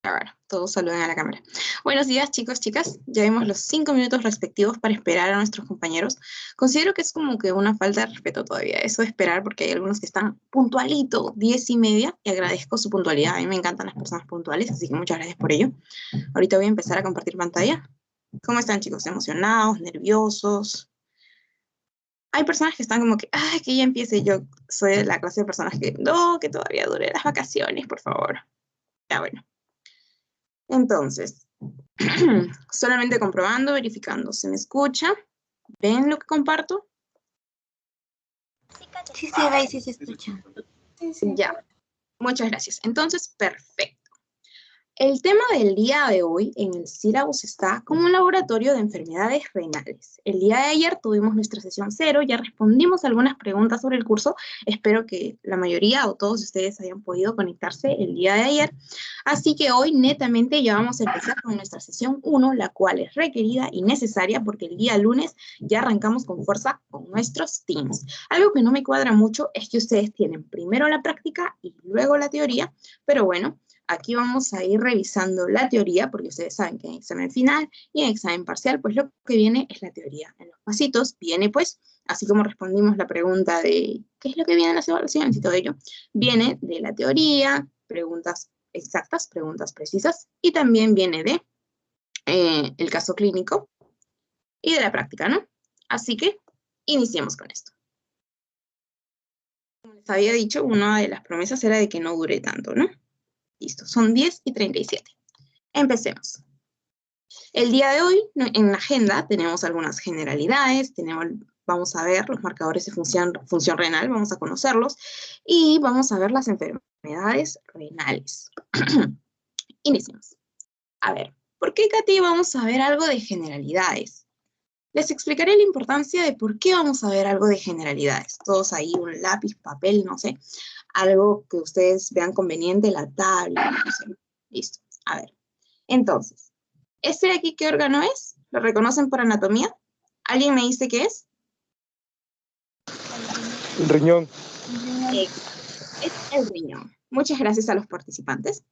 Ahora, todos saludan a la cámara. Buenos días, chicos, chicas. Ya vimos los 5 minutos respectivos para esperar a nuestros compañeros. Considero que es como que una falta de respeto todavía, eso de esperar, porque hay algunos que están puntualito, 10:30, y agradezco su puntualidad. A mí me encantan las personas puntuales, así que muchas gracias por ello. Ahorita voy a empezar a compartir pantalla. ¿Cómo están, chicos? ¿Emocionados? ¿Nerviosos? Hay personas que están como que, ay, que ya empiece. Yo soy de la clase de personas que, no, que todavía dure las vacaciones, por favor. Ya, bueno. Entonces, solamente comprobando, verificando. ¿Se me escucha? ¿Ven lo que comparto? Sí se ve y sí se escucha. Ya. Muchas gracias. Entonces, perfecto. El tema del día de hoy en el sílabus está como un laboratorio de enfermedades renales. El día de ayer tuvimos nuestra sesión 0, ya respondimos algunas preguntas sobre el curso. Espero que la mayoría o todos ustedes hayan podido conectarse el día de ayer. Así que hoy netamente ya vamos a empezar con nuestra sesión 1, la cual es requerida y necesaria porque el día lunes ya arrancamos con fuerza con nuestros teams. Algo que no me cuadra mucho es que ustedes tienen primero la práctica y luego la teoría, pero bueno, aquí vamos a ir revisando la teoría, porque ustedes saben que en examen final y en examen parcial, pues lo que viene es la teoría. En los pasitos viene, pues, así como respondimos la pregunta de ¿qué es lo que viene en las evaluaciones y todo ello? Viene de la teoría, preguntas exactas, preguntas precisas, y también viene de el caso clínico y de la práctica, ¿no? Así que iniciemos con esto. Como les había dicho, una de las promesas era de que no dure tanto, ¿no? Listo, son 10:37. Empecemos. El día de hoy, en la agenda, tenemos algunas generalidades, vamos a ver los marcadores de función renal, vamos a conocerlos, y vamos a ver las enfermedades renales. Iniciemos. A ver, ¿por qué, Katy, vamos a ver algo de generalidades? Les explicaré la importancia de por qué vamos a ver algo de generalidades. Todos ahí, un lápiz, papel, no sé, algo que ustedes vean conveniente, la tabla, no sé. Listo. A ver. Entonces, ¿este de aquí qué órgano es? ¿Lo reconocen por anatomía? ¿Alguien me dice qué es? El riñón. Es el riñón. Muchas gracias a los participantes.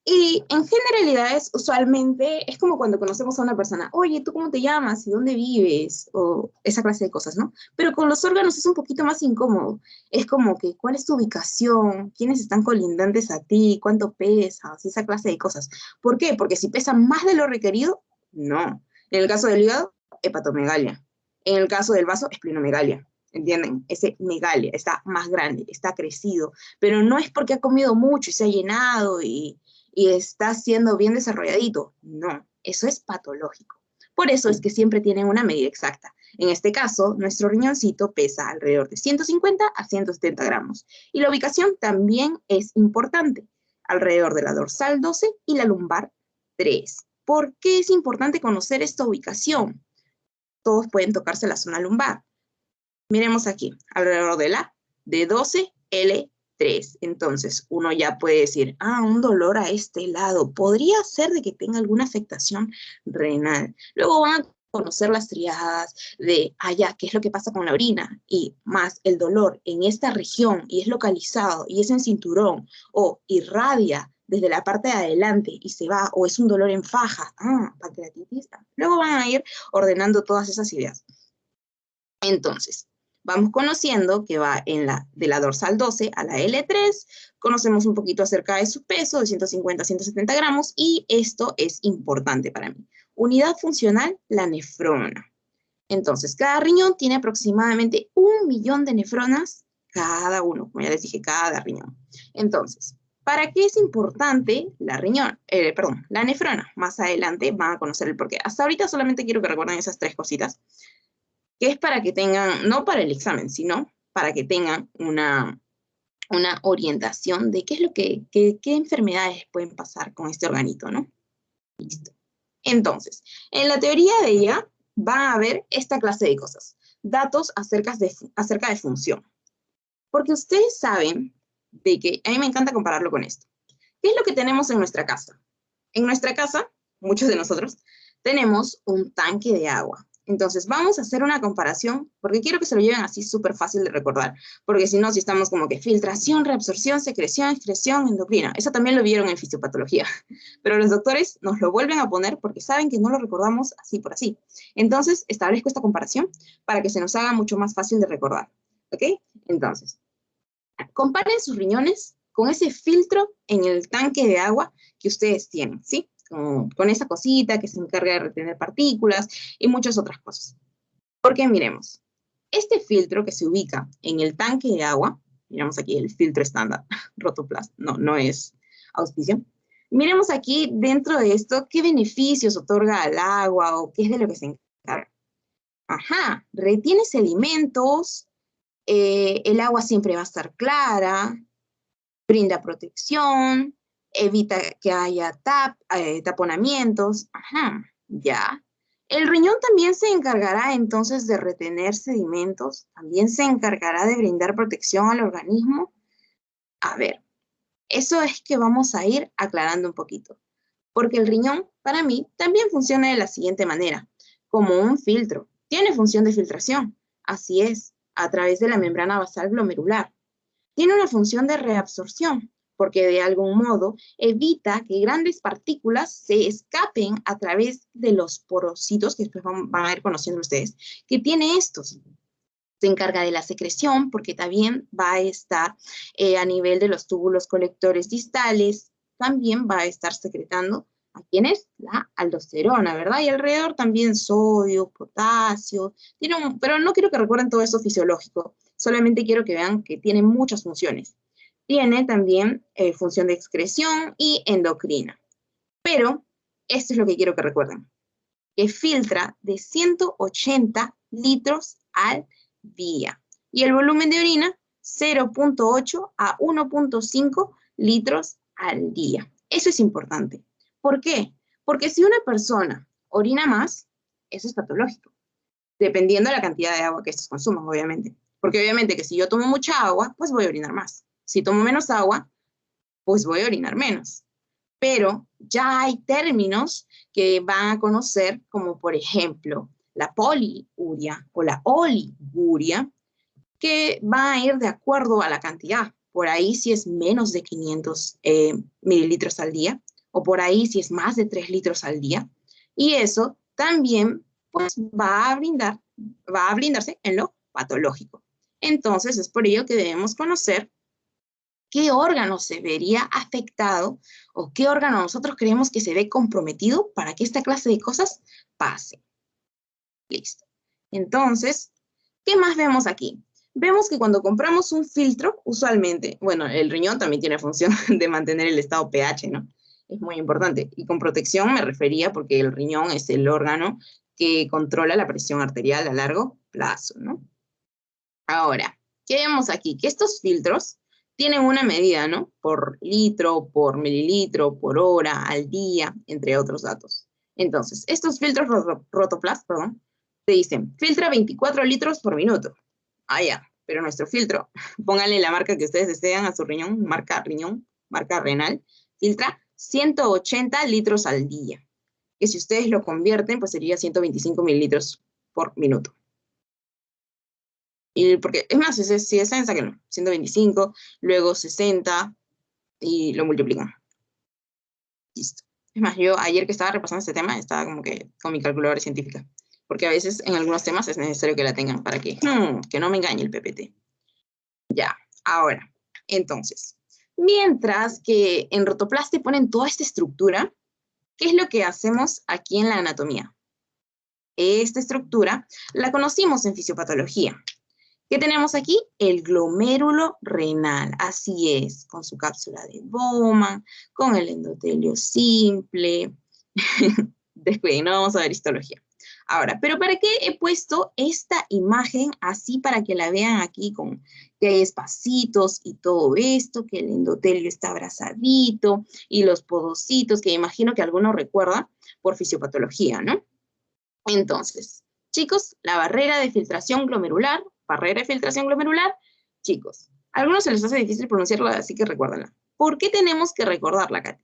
Y en generalidades, usualmente, es como cuando conocemos a una persona, oye, ¿tú cómo te llamas? ¿Y dónde vives? O esa clase de cosas, ¿no? Pero con los órganos es un poquito más incómodo. Es como que, ¿cuál es tu ubicación? ¿Quiénes están colindantes a ti? ¿Cuánto pesas? Esa clase de cosas. ¿Por qué? Porque si pesa más de lo requerido, no. En el caso del hígado, hepatomegalia. En el caso del vaso, esplenomegalia. ¿Entienden? Ese megalia está más grande, está crecido, pero no es porque ha comido mucho y se ha llenado y está siendo bien desarrolladito. No, eso es patológico. Por eso es que siempre tienen una medida exacta. En este caso, nuestro riñoncito pesa alrededor de 150 a 170 gramos. Y la ubicación también es importante, alrededor de la dorsal 12 y la lumbar 3. ¿Por qué es importante conocer esta ubicación? Todos pueden tocarse la zona lumbar. Miremos aquí, alrededor de la D12L3. Entonces, uno ya puede decir, un dolor a este lado. Podría ser de que tenga alguna afectación renal. Luego van a conocer las triadas de, ya, ¿qué es lo que pasa con la orina? Y más el dolor en esta región, y es localizado, y es en cinturón, o irradia desde la parte de adelante y se va, o es un dolor en faja, pancreatitis. Luego van a ir ordenando todas esas ideas. Entonces, vamos conociendo que va de la dorsal 12 a la L3, conocemos un poquito acerca de su peso, de 150 a 170 gramos, y esto es importante para mí. Unidad funcional, la nefrona. Entonces, cada riñón tiene aproximadamente 1 millón de nefronas cada uno, como ya les dije, cada riñón. Entonces, ¿para qué es importante la nefrona? Más adelante van a conocer el porqué. Hasta ahorita solamente quiero que recuerden esas 3 cositas, que es para que tengan, no para el examen, sino para que tengan una orientación de qué es lo qué enfermedades pueden pasar con este organito, ¿no? Listo. Entonces, en la teoría de ella va a haber esta clase de cosas, datos acerca de función. Porque ustedes saben de que, a mí me encanta compararlo con esto. ¿Qué es lo que tenemos en nuestra casa? En nuestra casa, muchos de nosotros, tenemos un tanque de agua. Entonces, vamos a hacer una comparación, porque quiero que se lo lleven así súper fácil de recordar, porque si no, si estamos como que filtración, reabsorción, secreción, excreción, endocrina, eso también lo vieron en fisiopatología, pero los doctores nos lo vuelven a poner porque saben que no lo recordamos así por así. Entonces, establezco esta comparación para que se nos haga mucho más fácil de recordar, ¿ok? Entonces, comparen sus riñones con ese filtro en el tanque de agua que ustedes tienen, ¿sí? Con esa cosita que se encarga de retener partículas y muchas otras cosas. Porque miremos, este filtro que se ubica en el tanque de agua, miramos aquí el filtro estándar, Rotoplas, no es auspicio. Miremos aquí dentro de esto qué beneficios otorga al agua o qué es de lo que se encarga. Ajá, retiene sedimentos, el agua siempre va a estar clara, brinda protección, evita que haya taponamientos, ajá, ya. El riñón también se encargará entonces de retener sedimentos, también se encargará de brindar protección al organismo. A ver, eso es que vamos a ir aclarando un poquito, porque el riñón, para mí, también funciona de la siguiente manera, como un filtro. Tiene función de filtración, así es, a través de la membrana basal glomerular. Tiene una función de reabsorción, porque de algún modo evita que grandes partículas se escapen a través de los porocitos, que después van a ir conociendo ustedes, que tiene estos. Se encarga de la secreción, porque también va a estar a nivel de los túbulos colectores distales, también va a estar secretando a quién es la aldosterona, ¿verdad? Y alrededor también sodio, potasio, pero no quiero que recuerden todo eso fisiológico, solamente quiero que vean que tiene muchas funciones. Tiene también función de excreción y endocrina. Pero esto es lo que quiero que recuerden, que filtra de 180 litros al día. Y el volumen de orina, 0.8 a 1.5 litros al día. Eso es importante. ¿Por qué? Porque si una persona orina más, eso es patológico, dependiendo de la cantidad de agua que estos consuman, obviamente. Porque obviamente que si yo tomo mucha agua, pues voy a orinar más. Si tomo menos agua, pues voy a orinar menos. Pero ya hay términos que van a conocer, como por ejemplo la poliuria o la oliguria, que va a ir de acuerdo a la cantidad. Por ahí si es menos de 500 mililitros al día, o por ahí si es más de 3 litros al día. Y eso también pues va a blindarse en lo patológico. Entonces es por ello que debemos conocer qué órgano se vería afectado o qué órgano nosotros creemos que se ve comprometido para que esta clase de cosas pase. Listo. Entonces, ¿qué más vemos aquí? Vemos que cuando compramos un filtro, usualmente, bueno, el riñón también tiene función de mantener el estado pH, ¿no? Es muy importante. Y con protección me refería porque el riñón es el órgano que controla la presión arterial a largo plazo, ¿no? Ahora, ¿qué vemos aquí? Que estos filtros tienen una medida, ¿no? Por litro, por mililitro, por hora, al día, entre otros datos. Entonces, estos filtros Rotoplas, perdón, te dicen, filtra 24 litros por minuto. Ah, ya, pero nuestro filtro, pónganle la marca que ustedes desean a su riñón, marca renal, filtra 180 litros al día. Que si ustedes lo convierten, pues sería 125 mililitros por minuto. Y porque, es más, si es sáquenlo, 125, luego 60, y lo multiplican. Listo. Es más, yo ayer que estaba repasando este tema, estaba como que con mi calculadora científica, porque a veces en algunos temas es necesario que la tengan para que no me engañe el PPT. Ya, ahora, entonces, mientras que en Rotoplas te ponen toda esta estructura, ¿qué es lo que hacemos aquí en la anatomía? Esta estructura la conocimos en fisiopatología. ¿Qué tenemos aquí? El glomérulo renal, así es, con su cápsula de Bowman, con el endotelio simple. Descuiden, no vamos a ver histología. Ahora, ¿pero para qué he puesto esta imagen así para que la vean aquí con que hay espacitos y todo esto, que el endotelio está abrazadito y los podocitos, que imagino que alguno recuerda por fisiopatología, ¿no? Entonces, chicos, la barrera de filtración glomerular, chicos, a algunos se les hace difícil pronunciarla, así que recuérdenla. ¿Por qué tenemos que recordarla, Katy?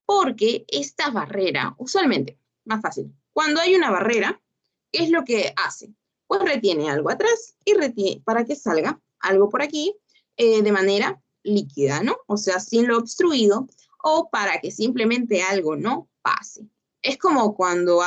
Porque esta barrera, usualmente, más fácil, cuando hay una barrera, ¿qué es lo que hace? Pues retiene algo atrás y retiene para que salga algo por aquí de manera líquida, ¿no? O sea, sin lo obstruido, o para que simplemente algo no pase. Es como cuando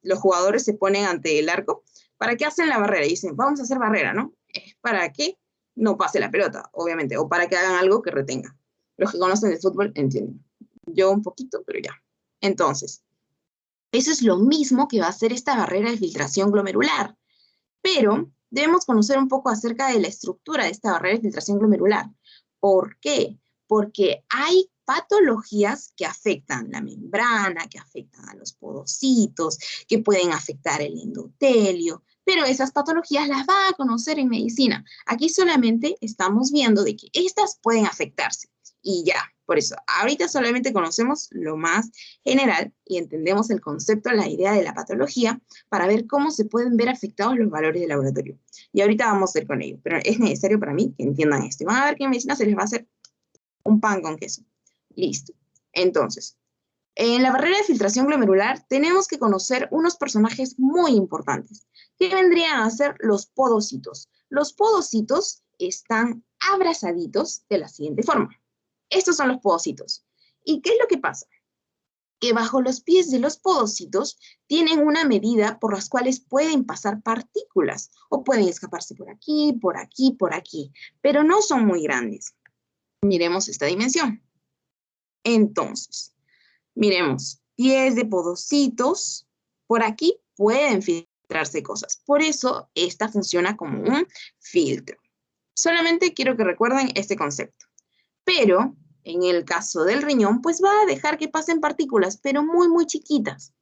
los jugadores se ponen ante el arco, ¿para qué hacen la barrera? Y dicen, vamos a hacer barrera, ¿no? Es para que no pase la pelota, obviamente, o para que hagan algo que retenga. Los que conocen de fútbol entienden. Yo un poquito, pero ya. Entonces, eso es lo mismo que va a hacer esta barrera de filtración glomerular. Pero debemos conocer un poco acerca de la estructura de esta barrera de filtración glomerular. ¿Por qué? Porque hay patologías que afectan la membrana, que afectan a los podocitos, que pueden afectar el endotelio, pero esas patologías las va a conocer en medicina. Aquí solamente estamos viendo de que estas pueden afectarse y ya. Por eso, ahorita solamente conocemos lo más general y entendemos el concepto, la idea de la patología para ver cómo se pueden ver afectados los valores del laboratorio. Y ahorita vamos a ir con ello, pero es necesario para mí que entiendan esto. Y van a ver que en medicina se les va a hacer un pan con queso. Listo. Entonces, en la barrera de filtración glomerular tenemos que conocer unos personajes muy importantes, que vendrían a ser los podocitos. Los podocitos están abrazaditos de la siguiente forma. Estos son los podocitos. ¿Y qué es lo que pasa? Que bajo los pies de los podocitos tienen una medida por las cuales pueden pasar partículas o pueden escaparse por aquí, por aquí, por aquí, pero no son muy grandes. Miremos esta dimensión. Entonces, miremos, pies de podocitos, por aquí pueden filtrarse cosas. Por eso, esta funciona como un filtro. Solamente quiero que recuerden este concepto. Pero, en el caso del riñón, pues va a dejar que pasen partículas, pero muy, muy chiquitas.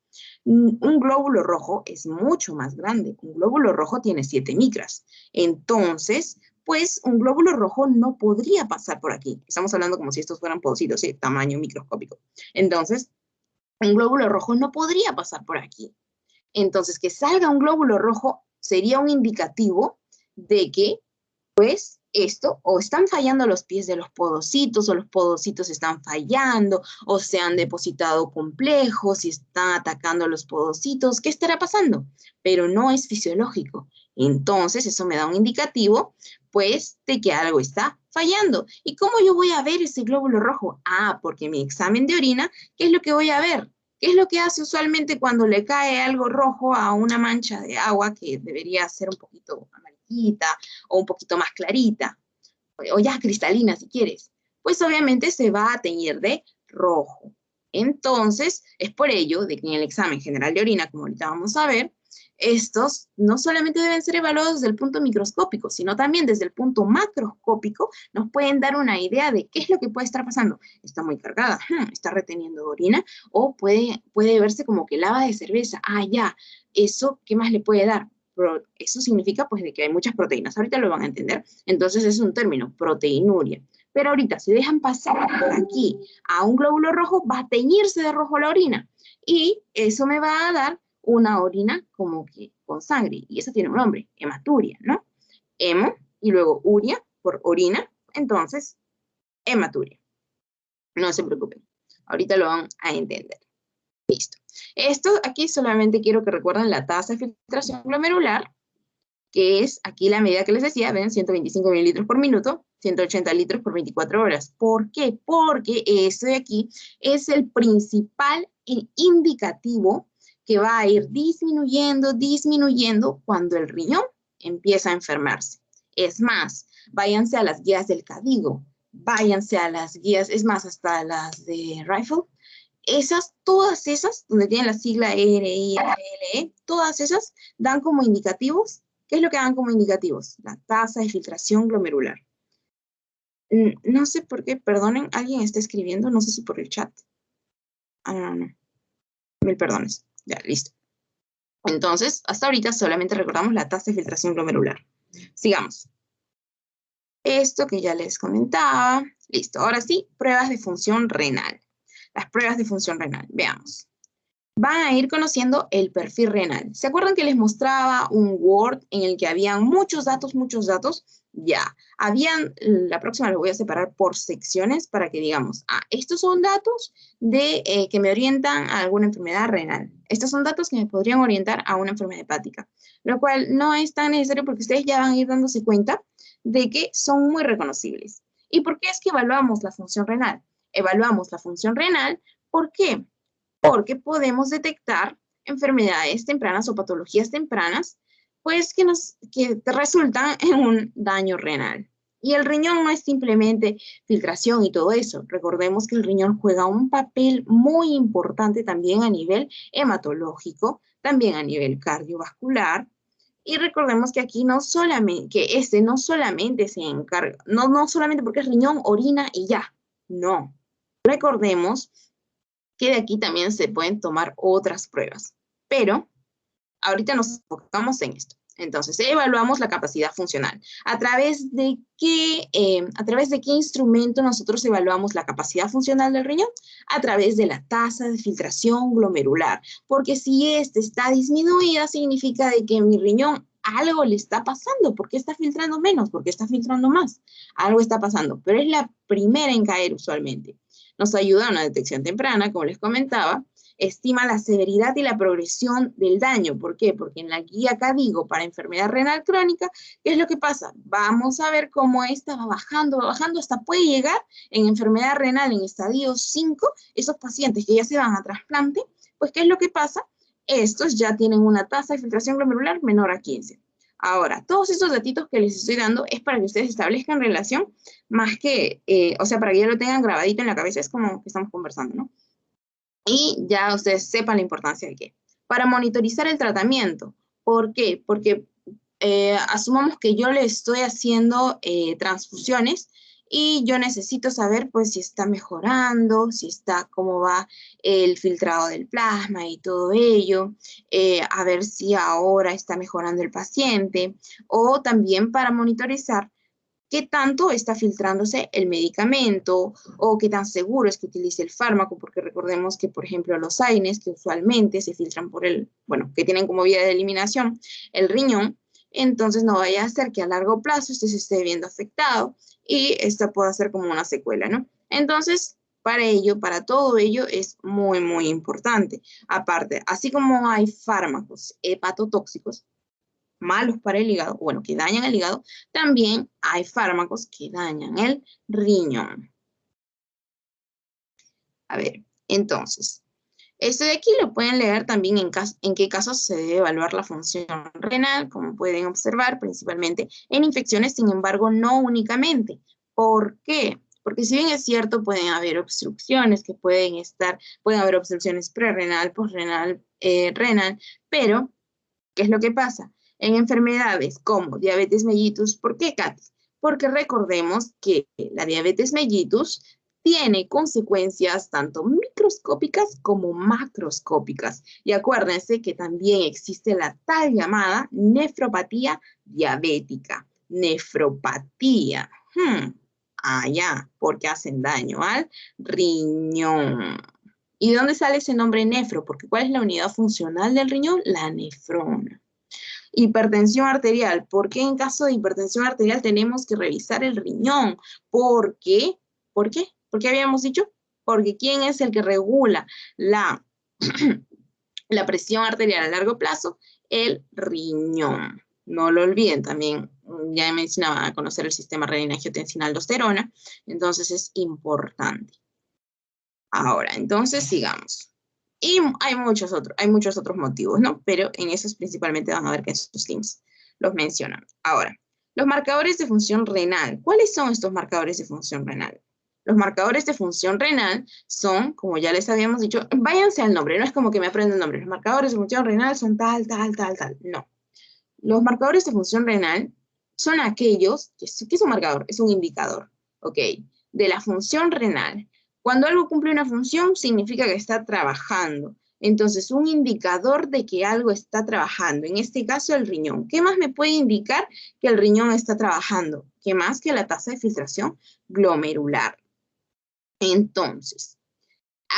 Un glóbulo rojo es mucho más grande. Un glóbulo rojo tiene 7 micras. Entonces, pues un glóbulo rojo no podría pasar por aquí. Estamos hablando como si estos fueran podocitos, ¿sí? Tamaño microscópico. Entonces, un glóbulo rojo no podría pasar por aquí. Entonces, que salga un glóbulo rojo sería un indicativo de que, pues, esto, o están fallando los pies de los podocitos, o los podocitos están fallando, o se han depositado complejos y están atacando a los podocitos. ¿Qué estará pasando? Pero no es fisiológico. Entonces, eso me da un indicativo, pues, de que algo está fallando. ¿Y cómo yo voy a ver ese glóbulo rojo? Ah, porque en mi examen de orina, ¿qué es lo que voy a ver? ¿Qué es lo que hace usualmente cuando le cae algo rojo a una mancha de agua que debería ser un poquito amarillita o un poquito más clarita? O ya cristalina si quieres. Pues obviamente se va a teñir de rojo. Entonces, es por ello de que en el examen general de orina, como ahorita vamos a ver, estos no solamente deben ser evaluados desde el punto microscópico, sino también desde el punto macroscópico, nos pueden dar una idea de qué es lo que puede estar pasando. Está muy cargada, está reteniendo orina, o puede verse como que lava de cerveza. Ah, ya, eso, ¿qué más le puede dar? Pero eso significa pues de que hay muchas proteínas. Ahorita lo van a entender. Entonces es un término, proteinuria. Pero ahorita, si dejan pasar por aquí a un glóbulo rojo, va a teñirse de rojo la orina. Y eso me va a dar una orina como que con sangre, y eso tiene un nombre, hematuria, ¿no? Hemo, y luego uria, por orina, entonces, hematuria. No se preocupen, ahorita lo van a entender. Listo. Esto aquí solamente quiero que recuerden la tasa de filtración glomerular, que es aquí la medida que les decía, ven, 125 mililitros por minuto, 180 litros por 24 horas. ¿Por qué? Porque eso de aquí es el principal indicativo que va a ir disminuyendo cuando el riñón empieza a enfermarse. Es más, váyanse a las guías del CADIGO, váyanse a las guías, es más, hasta las de Rifle, todas esas, donde tienen la sigla RIFLE, todas esas dan como indicativos. ¿Qué es lo que dan como indicativos? La tasa de filtración glomerular. No sé por qué, perdonen, alguien está escribiendo, no sé si por el chat. Ah, no. Mil perdones. Ya, listo. Entonces, hasta ahorita solamente recordamos la tasa de filtración glomerular. Sigamos. Esto que ya les comentaba. Listo, ahora sí, pruebas de función renal. Las pruebas de función renal, veamos. Van a ir conociendo el perfil renal. ¿Se acuerdan que les mostraba un Word en el que había muchos datos? Ya, la próxima lo voy a separar por secciones para que digamos, estos son datos que me orientan a alguna enfermedad renal. Estos son datos que me podrían orientar a una enfermedad hepática, lo cual no es tan necesario porque ustedes ya van a ir dándose cuenta de que son muy reconocibles. ¿Y por qué es que evaluamos la función renal? Evaluamos la función renal, ¿por qué? Porque podemos detectar enfermedades tempranas o patologías tempranas pues que te resultan en un daño renal. Y el riñón no es simplemente filtración y todo eso. Recordemos que el riñón juega un papel muy importante también a nivel hematológico, también a nivel cardiovascular. Y recordemos que aquí no solamente, que este no solamente se encarga, no solamente porque es riñón, orina y ya. No. Recordemos que de aquí también se pueden tomar otras pruebas. Pero ahorita nos enfocamos en esto. Entonces, evaluamos la capacidad funcional. ¿A través de qué instrumento nosotros evaluamos la capacidad funcional del riñón? A través de la tasa de filtración glomerular. Porque si esta está disminuida, significa de que mi riñón algo le está pasando. ¿Por qué está filtrando menos? ¿Por qué está filtrando más? Algo está pasando, pero es la primera en caer usualmente. Nos ayuda a una detección temprana, como les comentaba, estima la severidad y la progresión del daño. ¿Por qué? Porque en la guía acá digo, para enfermedad renal crónica, ¿qué es lo que pasa? Vamos a ver cómo esta va bajando, hasta puede llegar en enfermedad renal en estadio 5, esos pacientes que ya se van a trasplante, pues ¿qué es lo que pasa? Estos ya tienen una tasa de filtración glomerular menor a 15. Ahora, todos estos datitos que les estoy dando es para que ustedes establezcan relación, más que, o sea, para que ya lo tengan grabadito en la cabeza, es como que estamos conversando, ¿no? Y ya ustedes sepan la importancia de qué. Para monitorizar el tratamiento. ¿Por qué? Porque asumamos que yo le estoy haciendo transfusiones y yo necesito saber pues si está mejorando, cómo va el filtrado del plasma y todo ello, a ver si ahora está mejorando el paciente, o también para monitorizar qué tanto está filtrándose el medicamento o qué tan seguro es que utilice el fármaco, porque recordemos que, por ejemplo, los AINES, que usualmente se filtran que tienen como vía de eliminación el riñón, entonces no vaya a ser que a largo plazo este se esté viendo afectado y esta pueda ser como una secuela, ¿no? Entonces, para todo ello es muy, muy importante. Aparte, así como hay fármacos hepatotóxicos, malos para el hígado, bueno, que dañan el hígado, también hay fármacos que dañan el riñón. A ver, entonces, este de aquí lo pueden leer también en qué casos se debe evaluar la función renal, como pueden observar, principalmente en infecciones, sin embargo, no únicamente. ¿Por qué? Porque si bien es cierto, pueden haber obstrucciones pueden haber obstrucciones prerrenal, posrenal, renal, pero ¿qué es lo que pasa? En enfermedades como diabetes mellitus, ¿por qué, Katy? Porque recordemos que la diabetes mellitus tiene consecuencias tanto microscópicas como macroscópicas. Y acuérdense que también existe la tal llamada nefropatía diabética. Nefropatía. Ya, porque hacen daño al riñón. ¿Y de dónde sale ese nombre nefro? Porque ¿cuál es la unidad funcional del riñón? La nefrona. Hipertensión arterial. ¿Por qué en caso de hipertensión arterial tenemos que revisar el riñón? ¿Por qué? ¿Por qué? ¿Por qué habíamos dicho? Porque ¿quién es el que regula la, la presión arterial a largo plazo? El riñón. No lo olviden también. Ya mencionaba conocer el sistema renina-angiotensina-aldosterona. Entonces es importante. Ahora, entonces sigamos. Y hay muchos otros motivos, ¿no? Pero en esos principalmente van a ver que en sus links los mencionan. Ahora, los marcadores de función renal. ¿Cuáles son estos marcadores de función renal? Los marcadores de función renal son, como ya les habíamos dicho, váyanse al nombre, no es como que me aprenden el nombre. Los marcadores de función renal son tal, tal, tal, tal. No. Los marcadores de función renal son aquellos, ¿qué es un marcador? Es un indicador, ¿ok? De la función renal. Cuando algo cumple una función, significa que está trabajando. Entonces, un indicador de que algo está trabajando, en este caso el riñón. ¿Qué más me puede indicar que el riñón está trabajando? ¿Qué más que la tasa de filtración glomerular? Entonces,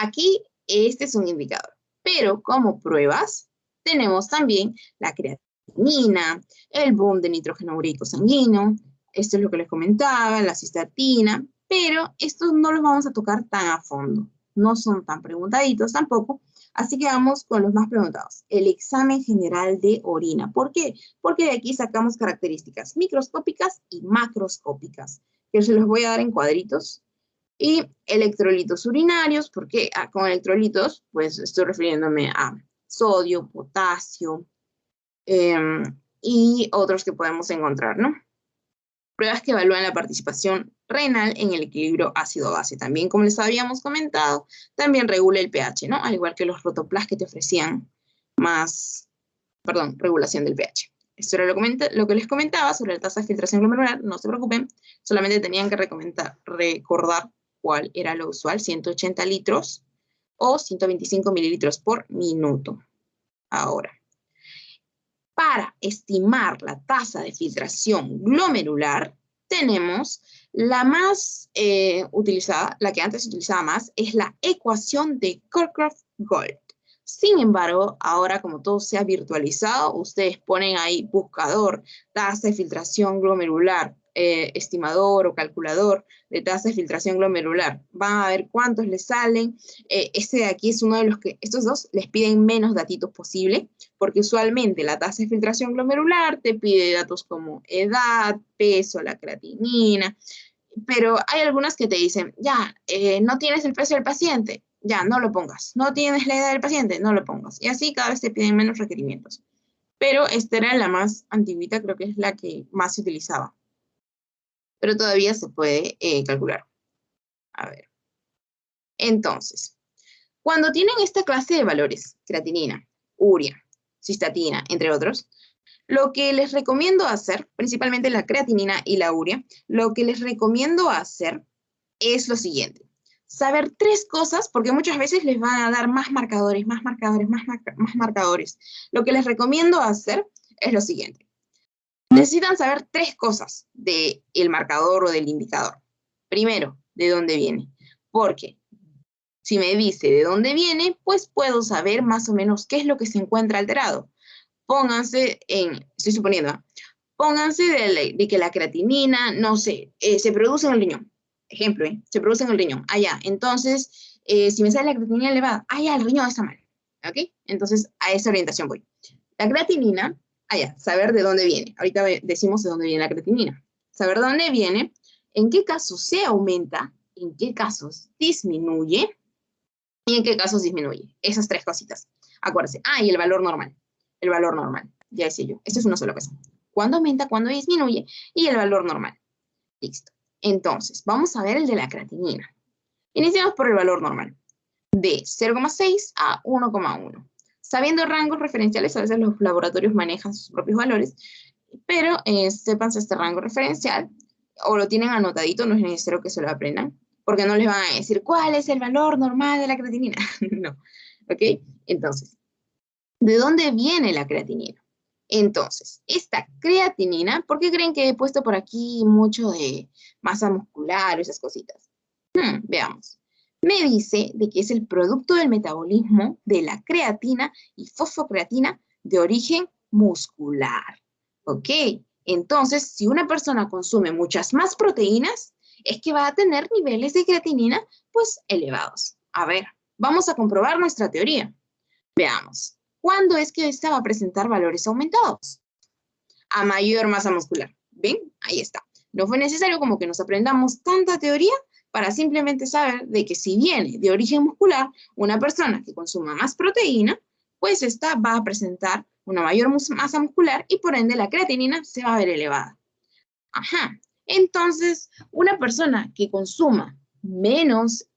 aquí este es un indicador, pero como pruebas tenemos también la creatinina, el boom de nitrógeno ureico sanguíneo, Esto es lo que les comentaba, la cistatina, pero estos no los vamos a tocar tan a fondo. No son tan preguntaditos tampoco, así que vamos con los más preguntados. El examen general de orina. ¿Por qué? Porque de aquí sacamos características microscópicas y macroscópicas, que se los voy a dar en cuadritos. Y electrolitos urinarios, porque con electrolitos, pues estoy refiriéndome a sodio, potasio, y otros que podemos encontrar, ¿no? Pruebas que evalúan la participación renal en el equilibrio ácido-base. También, como les habíamos comentado, también regula el pH, ¿no? Al igual que los rotoplas que te ofrecían más, perdón, regulación del pH. Esto era lo que les comentaba sobre la tasa de filtración glomerular. No se preocupen, solamente tenían que recordar cuál era lo usual, 180 litros o 125 mililitros por minuto. Ahora, para estimar la tasa de filtración glomerular, tenemos la más utilizada, la que antes se utilizaba más, es la ecuación de Cockcroft-Gault. Sin embargo, ahora como todo se ha virtualizado, ustedes ponen ahí buscador, tasa de filtración glomerular, estimador o calculador de tasa de filtración glomerular. Van a ver cuántos les salen. Este de aquí es uno de los que, estos dos les piden menos datitos posible, porque usualmente la tasa de filtración glomerular te pide datos como edad, peso, la creatinina, pero hay algunas que te dicen, ya, no tienes el peso del paciente, ya, no lo pongas. No tienes la edad del paciente, no lo pongas. Y así cada vez te piden menos requerimientos. Pero esta era la más antiguita, creo que es la que más se utilizaba. Pero todavía se puede calcular. A ver. Entonces, cuando tienen esta clase de valores, creatinina, urea, cistatina, entre otros, lo que les recomiendo hacer, principalmente la creatinina y la urea, lo que les recomiendo hacer es lo siguiente. Saber 3 cosas, porque muchas veces les van a dar más marcadores, más marcadores, más marcadores. Lo que les recomiendo hacer es lo siguiente. Necesitan saber 3 cosas del marcador o del indicador. Primero, ¿de dónde viene? Porque si me dice de dónde viene, pues puedo saber más o menos qué es lo que se encuentra alterado. Pónganse estoy suponiendo, pónganse de que la creatinina, no sé, se produce en el riñón. Ejemplo, se produce en el riñón. Ya. Entonces, si me sale la creatinina elevada, ya, el riñón está mal. ¿Ok? Entonces, a esa orientación voy. La creatinina, ya, saber de dónde viene. Ahorita decimos de dónde viene la creatinina. Saber de dónde viene, en qué casos se aumenta, en qué casos disminuye, y en qué casos disminuye. Esas 3 cositas. Acuérdense. Y el valor normal. El valor normal. Ya decía yo. Esto es una sola cosa. Cuándo aumenta, cuándo disminuye y el valor normal. Listo. Entonces, vamos a ver el de la creatinina. Iniciamos por el valor normal. De 0,6 a 1,1. Sabiendo rangos referenciales, a veces los laboratorios manejan sus propios valores, pero sépanse este rango referencial o lo tienen anotadito, no es necesario que se lo aprendan, porque no les van a decir cuál es el valor normal de la creatinina. No. ¿Ok? Entonces, ¿de dónde viene la creatinina? Entonces, esta creatinina, ¿por qué creen que he puesto por aquí mucho de masa muscular o esas cositas? Veamos. Me dice de que es el producto del metabolismo de la creatina y fosfocreatina de origen muscular. ¿Ok? Entonces, si una persona consume muchas más proteínas, es que va a tener niveles de creatinina, pues, elevados. A ver, vamos a comprobar nuestra teoría. Veamos. ¿Cuándo es que esta va a presentar valores aumentados? A mayor masa muscular. ¿Ven? Ahí está. No fue necesario como que nos aprendamos tanta teoría para simplemente saber de que si viene de origen muscular, una persona que consuma más proteína, pues esta va a presentar una mayor masa muscular y por ende la creatinina se va a ver elevada. Ajá. Entonces, una persona que consuma menos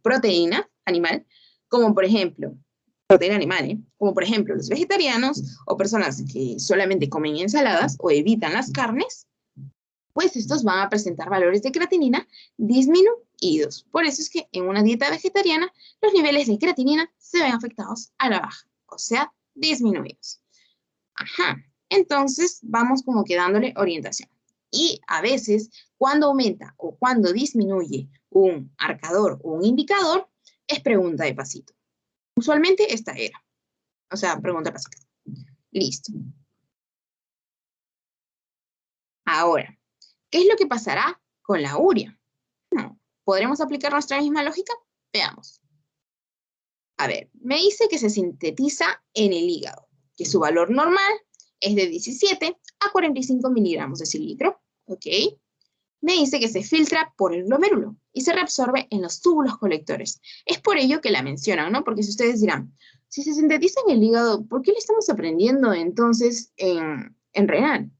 proteína animal, como por ejemplo, proteína animal, como por ejemplo los vegetarianos o personas que solamente comen ensaladas o evitan las carnes, pues estos van a presentar valores de creatinina disminuidos. Por eso es que en una dieta vegetariana los niveles de creatinina se ven afectados a la baja, o sea, disminuidos. Ajá, entonces vamos como que dándole orientación. Y a veces, cuando aumenta o cuando disminuye un marcador o un indicador, es pregunta de pasito. Usualmente esta era. O sea, pregunta de pasito. Listo. Ahora, ¿Qué es lo que pasará con la urea? ¿Podremos aplicar nuestra misma lógica? Veamos. A ver, me dice que se sintetiza en el hígado, que su valor normal es de 17 a 45 miligramos de cilitro, ¿ok? Me dice que se filtra por el glomérulo y se reabsorbe en los túbulos colectores. Es por ello que la mencionan, ¿no? Porque si ustedes dirán, si se sintetiza en el hígado, ¿por qué le estamos aprendiendo entonces en renal?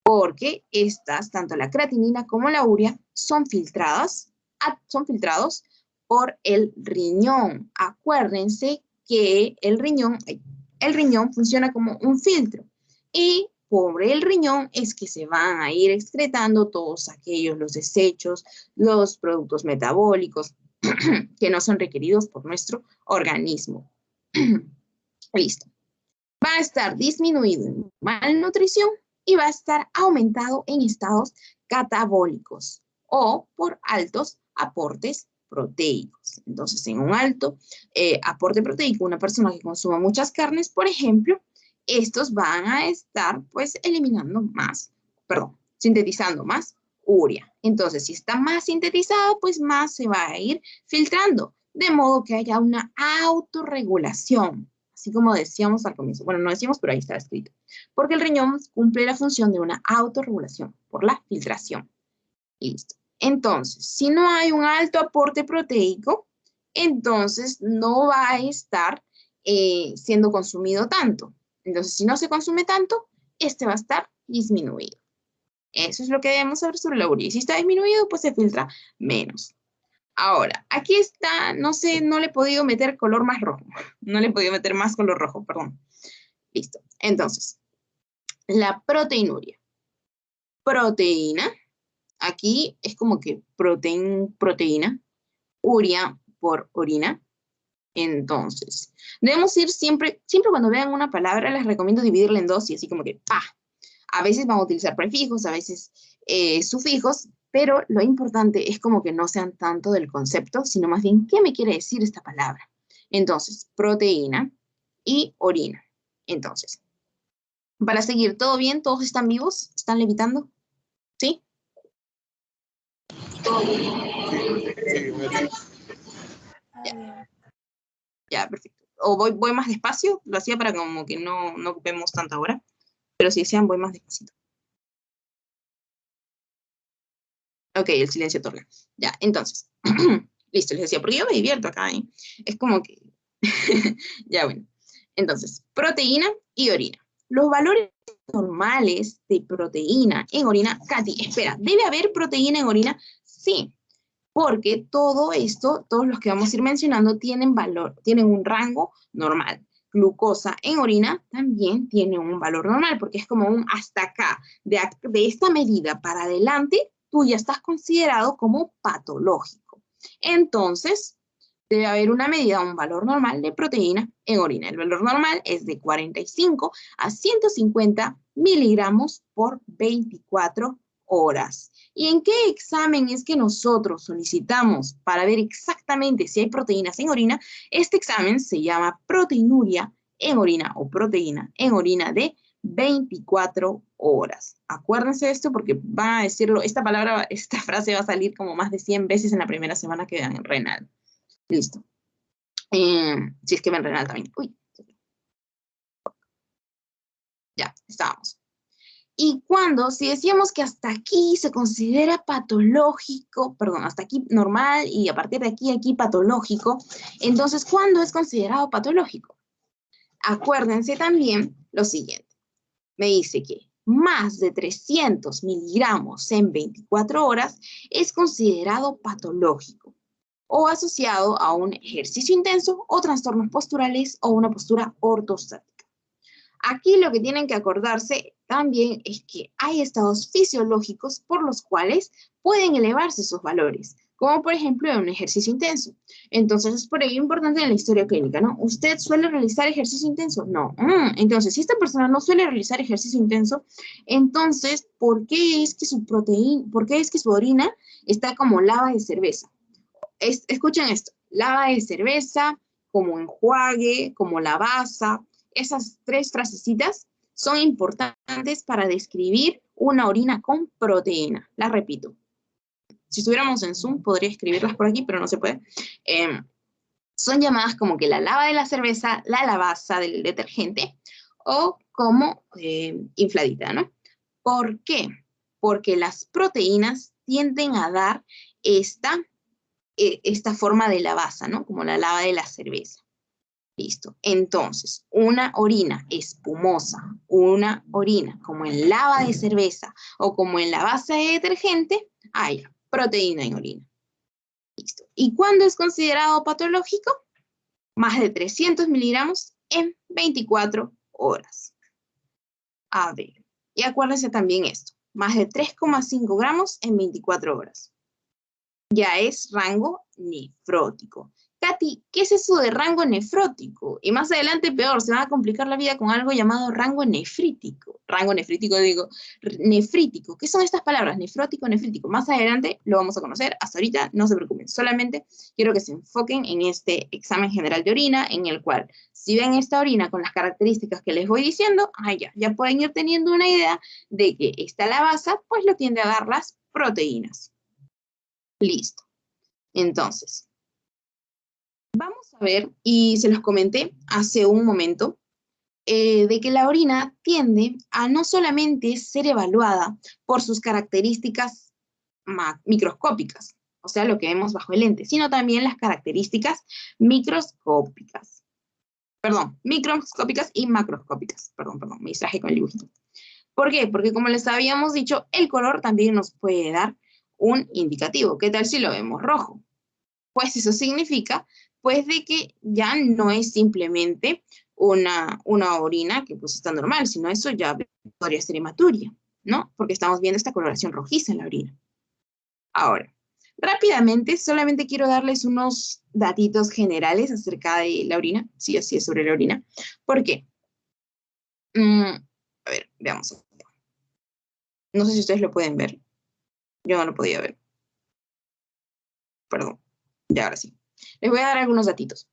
Porque estas, tanto la creatinina como la urea, son filtrados por el riñón. Acuérdense que el riñón funciona como un filtro y por el riñón es que se van a ir excretando todos aquellos, los desechos, los productos metabólicos que no son requeridos por nuestro organismo. Listo. Va a estar disminuido en malnutrición y va a estar aumentado en estados catabólicos o por altos aportes proteicos. Entonces, en un alto aporte proteico, una persona que consuma muchas carnes, por ejemplo, estos van a estar pues sintetizando más urea. Entonces, si está más sintetizado, pues más se va a ir filtrando, de modo que haya una autorregulación. Así como decíamos al comienzo. Bueno, no decíamos, pero ahí está escrito. Porque el riñón cumple la función de una autorregulación por la filtración. Listo. Entonces, si no hay un alto aporte proteico, entonces no va a estar siendo consumido tanto. Entonces, si no se consume tanto, este va a estar disminuido. Eso es lo que debemos saber sobre la urea. Y si está disminuido, pues se filtra menos. Ahora, aquí está, no sé, no le he podido meter color más rojo. No le he podido meter más color rojo, perdón. Listo. Entonces, la proteinuria. Proteína. Aquí es como que proteína. Urea por orina. Entonces, debemos ir siempre cuando vean una palabra, les recomiendo dividirla en dos y así como que, a veces vamos a utilizar prefijos, a veces sufijos, pero lo importante es como que no sean tanto del concepto, sino más bien qué me quiere decir esta palabra. Entonces, proteína y orina. Entonces, para seguir, ¿todo bien? ¿Todos están vivos? ¿Están levitando? ¿Sí? ¿Todo bien? Ya, perfecto. O voy más despacio, lo hacía para como que no ocupemos tanta hora, pero si desean voy más despacito. Ok, el silencio otorga. Ya, entonces. Listo, les decía, porque yo me divierto acá, ¿eh? Es como que... ya, bueno. Entonces, proteína y orina. Los valores normales de proteína en orina... Katy, espera, ¿debe haber proteína en orina? Sí, porque todo esto, todos los que vamos a ir mencionando, tienen un rango normal. Glucosa en orina también tiene un valor normal, porque es como un hasta acá. De esta medida para adelante, tú ya estás considerado como patológico. Entonces, debe haber una medida, un valor normal de proteína en orina. El valor normal es de 45 a 150 miligramos por 24 horas. ¿Y en qué examen es que nosotros solicitamos para ver exactamente si hay proteínas en orina? Este examen se llama proteinuria en orina o proteína en orina de 24 horas. Acuérdense de esto porque van a decirlo, esta frase va a salir como más de 100 veces en la primera semana que vean en renal. Listo. Si es que ven renal también. Uy. Ya, estábamos. Y si decíamos que hasta aquí se considera patológico, perdón, hasta aquí normal y a partir de aquí patológico, entonces, ¿cuándo es considerado patológico? Acuérdense también lo siguiente. Me dice que más de 300 miligramos en 24 horas es considerado patológico o asociado a un ejercicio intenso o trastornos posturales o una postura ortostática. Aquí lo que tienen que acordarse también es que hay estados fisiológicos por los cuales pueden elevarse sus valores, como por ejemplo en un ejercicio intenso. Entonces es por ello importante en la historia clínica, ¿no? ¿Usted suele realizar ejercicio intenso? No. Entonces, si esta persona no suele realizar ejercicio intenso, entonces, ¿por qué es que su orina está como lava de cerveza? Escuchen esto, lava de cerveza, como enjuague, como lavaza. Esas tres frasecitas son importantes para describir una orina con proteína. La repito. Si estuviéramos en Zoom, podría escribirlas por aquí, pero no se puede. Son llamadas como que la lava de la cerveza, la lavaza del detergente, o como infladita, ¿no? ¿Por qué? Porque las proteínas tienden a dar esta forma de lavaza, ¿no? Como la lava de la cerveza. Listo. Entonces, una orina espumosa, una orina como en lava de cerveza o como en lavaza de detergente, hay proteína en orina. Listo. ¿Y cuándo es considerado patológico? Más de 300 miligramos en 24 horas. A ver, y acuérdense también esto, más de 3,5 gramos en 24 horas. Ya es rango nefrótico. Katy, ¿qué es eso de rango nefrótico? Y más adelante, peor, se va a complicar la vida con algo llamado rango nefrítico. Rango nefrítico, digo, nefrítico. ¿Qué son estas palabras? Nefrótico, nefrítico. Más adelante lo vamos a conocer. Hasta ahorita no se preocupen. Solamente quiero que se enfoquen en este examen general de orina, en el cual, si ven esta orina con las características que les voy diciendo, ya pueden ir teniendo una idea de que esta lavaza, pues lo tiende a dar las proteínas. Listo. Entonces, vamos a ver, y se los comenté hace un momento, de que la orina tiende a no solamente ser evaluada por sus características microscópicas, o sea, lo que vemos bajo el lente, sino también las características microscópicas. Perdón, microscópicas y macroscópicas. Perdón, me distraje con el dibujito. ¿Por qué? Porque como les habíamos dicho, el color también nos puede dar un indicativo. ¿Qué tal si lo vemos rojo? Pues eso significa, pues, de que ya no es simplemente una orina que pues está normal, sino eso ya podría ser hematuria, ¿no? Porque estamos viendo esta coloración rojiza en la orina. Ahora, rápidamente, solamente quiero darles unos datitos generales acerca de la orina, sí, así es sobre la orina. ¿Por qué? A ver, veamos. No sé si ustedes lo pueden ver. Yo no lo podía ver. Perdón. Ya, ahora sí. Les voy a dar algunos datitos.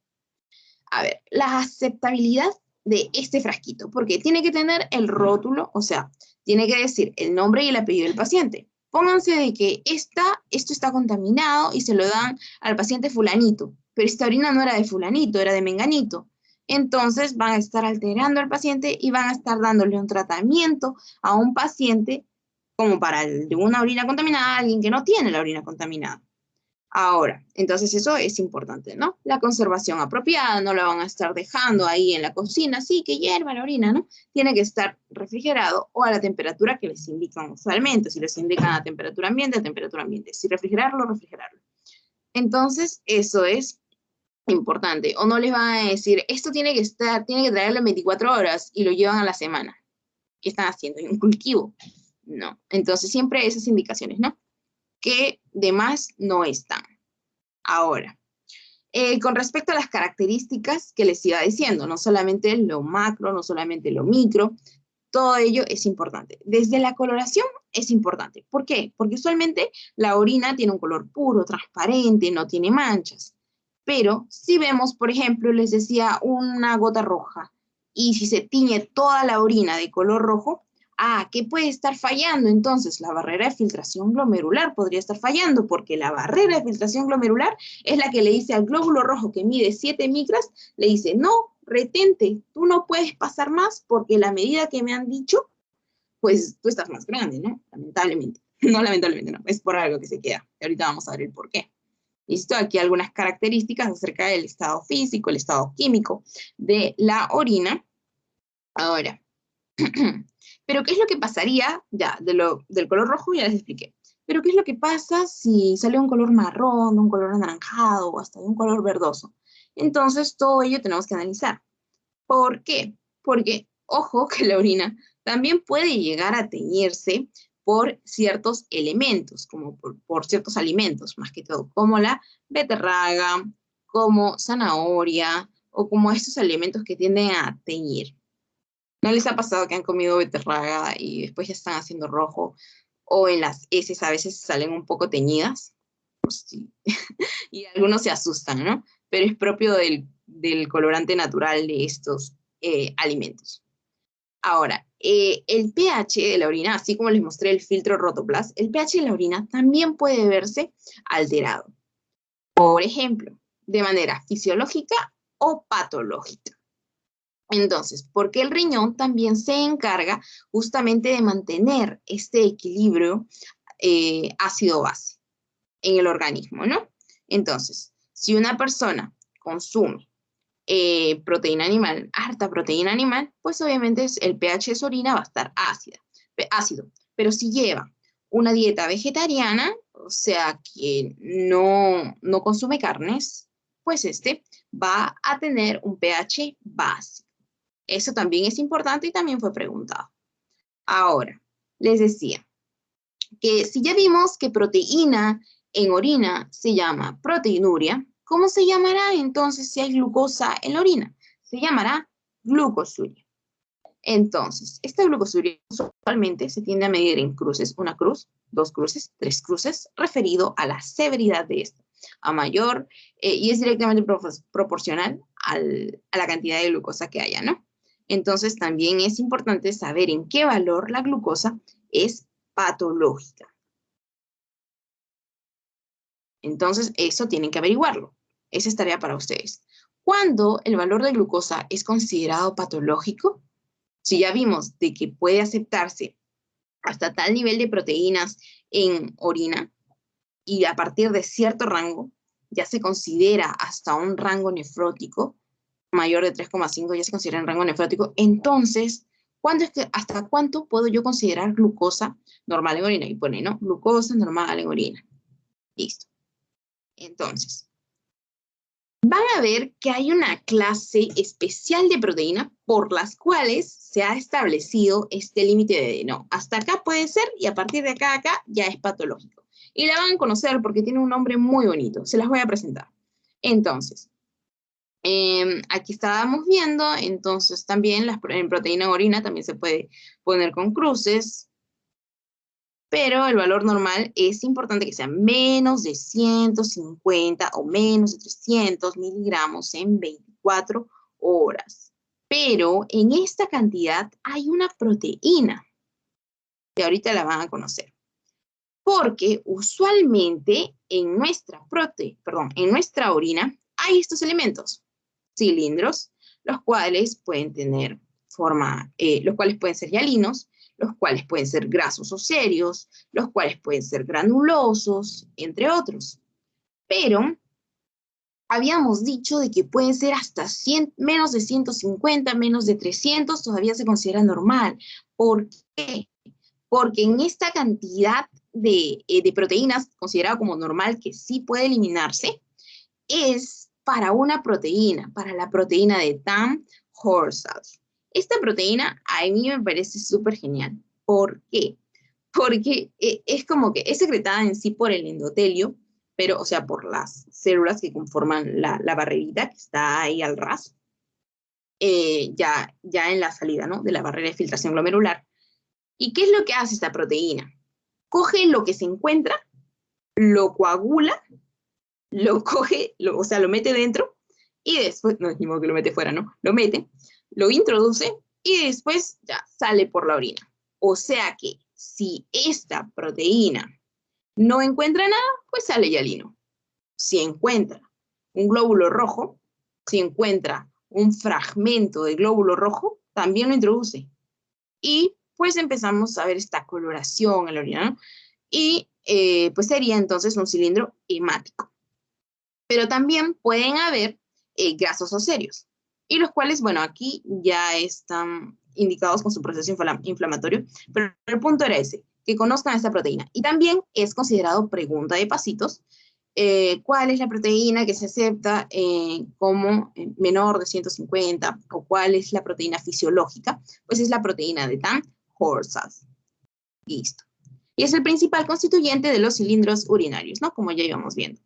A ver, la aceptabilidad de este frasquito, porque tiene que tener el rótulo, o sea, tiene que decir el nombre y el apellido del paciente. Pónganse de que esto está contaminado y se lo dan al paciente fulanito, pero esta orina no era de fulanito, era de menganito. Entonces van a estar alterando al paciente y van a estar dándole un tratamiento a un paciente como para de una orina contaminada a alguien que no tiene la orina contaminada. Ahora, entonces eso es importante, ¿no? La conservación apropiada, no la van a estar dejando ahí en la cocina, sí, que hierva la orina, ¿no? Tiene que estar refrigerado o a la temperatura que les indican usualmente. Si les indican a temperatura ambiente, a temperatura ambiente. Si refrigerarlo, refrigerarlo. Entonces, eso es importante. O no les van a decir, esto tiene que traerlo en 24 horas y lo llevan a la semana. ¿Qué están haciendo? ¿Un cultivo? No. Entonces, siempre esas indicaciones, ¿no? Que de más no están. Ahora, con respecto a las características que les iba diciendo, no solamente lo macro, no solamente lo micro, todo ello es importante. Desde la coloración es importante. ¿Por qué? Porque usualmente la orina tiene un color puro, transparente, no tiene manchas. Pero si vemos, por ejemplo, les decía una gota roja, y si se tiñe toda la orina de color rojo, ¿qué puede estar fallando? Entonces, la barrera de filtración glomerular podría estar fallando, porque la barrera de filtración glomerular es la que le dice al glóbulo rojo que mide 7 micras, le dice, no, retente, tú no puedes pasar más porque la medida que me han dicho, pues tú estás más grande, ¿no? Lamentablemente. No, lamentablemente no, es por algo que se queda. Y ahorita vamos a ver el por qué. Listo, aquí algunas características acerca del estado físico, el estado químico de la orina. Ahora, pero ¿qué es lo que pasaría? Ya, del color rojo ya les expliqué. Pero ¿qué es lo que pasa si sale un color marrón, un color anaranjado o hasta un color verdoso? Entonces, todo ello tenemos que analizar. ¿Por qué? Porque, ojo, que la orina también puede llegar a teñirse por ciertos elementos, como por ciertos alimentos, más que todo, como la beterraga, como zanahoria, o como estos alimentos que tienden a teñir. ¿No les ha pasado que han comido beterraga y después ya están haciendo rojo? O en las heces a veces salen un poco teñidas. Pues sí. Y algunos se asustan, ¿no? Pero es propio del colorante natural de estos alimentos. Ahora, el pH de la orina, así como les mostré el filtro Rotoplas, el pH de la orina también puede verse alterado. Por ejemplo, de manera fisiológica o patológica. Entonces, porque el riñón también se encarga justamente de mantener este equilibrio ácido-base en el organismo, ¿no? Entonces, si una persona consume proteína animal, harta proteína animal, pues obviamente el pH de su orina va a estar ácido. Pero si lleva una dieta vegetariana, o sea que no consume carnes, pues va a tener un pH básico. Eso también es importante y también fue preguntado. Ahora, les decía que si ya vimos que proteína en orina se llama proteinuria, ¿cómo se llamará entonces si hay glucosa en la orina? Se llamará glucosuria. Entonces, esta glucosuria usualmente se tiende a medir en cruces, una cruz, dos cruces, tres cruces, referido a la severidad de esta, a mayor, y es directamente proporcional a la cantidad de glucosa que haya, ¿no? Entonces, también es importante saber en qué valor la glucosa es patológica. Entonces, eso tienen que averiguarlo. Esa es tarea para ustedes. ¿Cuándo el valor de glucosa es considerado patológico? Si ya vimos de que puede aceptarse hasta tal nivel de proteínas en orina y a partir de cierto rango ya se considera hasta un rango nefrótico, mayor de 3,5 ya se considera un rango nefrótico, entonces, ¿hasta cuánto puedo yo considerar glucosa normal en orina? Y pone, ¿no? Glucosa normal en orina. Listo. Entonces, van a ver que hay una clase especial de proteína por las cuales se ha establecido este límite de no, hasta acá puede ser y a partir de acá a acá ya es patológico. Y la van a conocer porque tiene un nombre muy bonito. Se las voy a presentar. Entonces, aquí estábamos viendo, entonces también en proteína en orina también se puede poner con cruces, pero el valor normal es importante que sea menos de 150 o menos de 300 miligramos en 24 horas. Pero en esta cantidad hay una proteína, que ahorita la van a conocer. Porque usualmente en nuestra orina hay estos elementos, cilindros, los cuales pueden tener los cuales pueden ser hialinos, los cuales pueden ser grasos o serios, los cuales pueden ser granulosos, entre otros. Pero habíamos dicho de que pueden ser hasta menos de 150, menos de 300, todavía se considera normal. ¿Por qué? Porque en esta cantidad de proteínas, considerada como normal, que sí puede eliminarse, es para una proteína, para la proteína de Tam-Horsat. Esta proteína a mí me parece súper genial. ¿Por qué? Porque es como que es secretada en sí por el endotelio, pero, o sea, por las células que conforman la barrerita que está ahí al ras, ya en la salida, ¿no? De la barrera de filtración glomerular. ¿Y qué es lo que hace esta proteína? Coge lo que se encuentra, lo coagula, lo coge, o sea, lo mete dentro y después, no es ni modo que lo mete fuera, ¿no? Lo mete, lo introduce y después ya sale por la orina. O sea que si esta proteína no encuentra nada, pues sale hialino. Si encuentra un glóbulo rojo, si encuentra un fragmento de glóbulo rojo, también lo introduce. Y pues empezamos a ver esta coloración en la orina, ¿no? Y pues sería entonces un cilindro hemático. Pero también pueden haber grasos oserios, y los cuales, bueno, aquí ya están indicados con su proceso inflamatorio, pero el punto era ese, que conozcan esta proteína. Y también es considerado pregunta de pasitos, ¿cuál es la proteína que se acepta como menor de 150? ¿O cuál es la proteína fisiológica? Pues es la proteína de Tam-Horsat. Listo. Y es el principal constituyente de los cilindros urinarios, ¿no? Como ya íbamos viendo.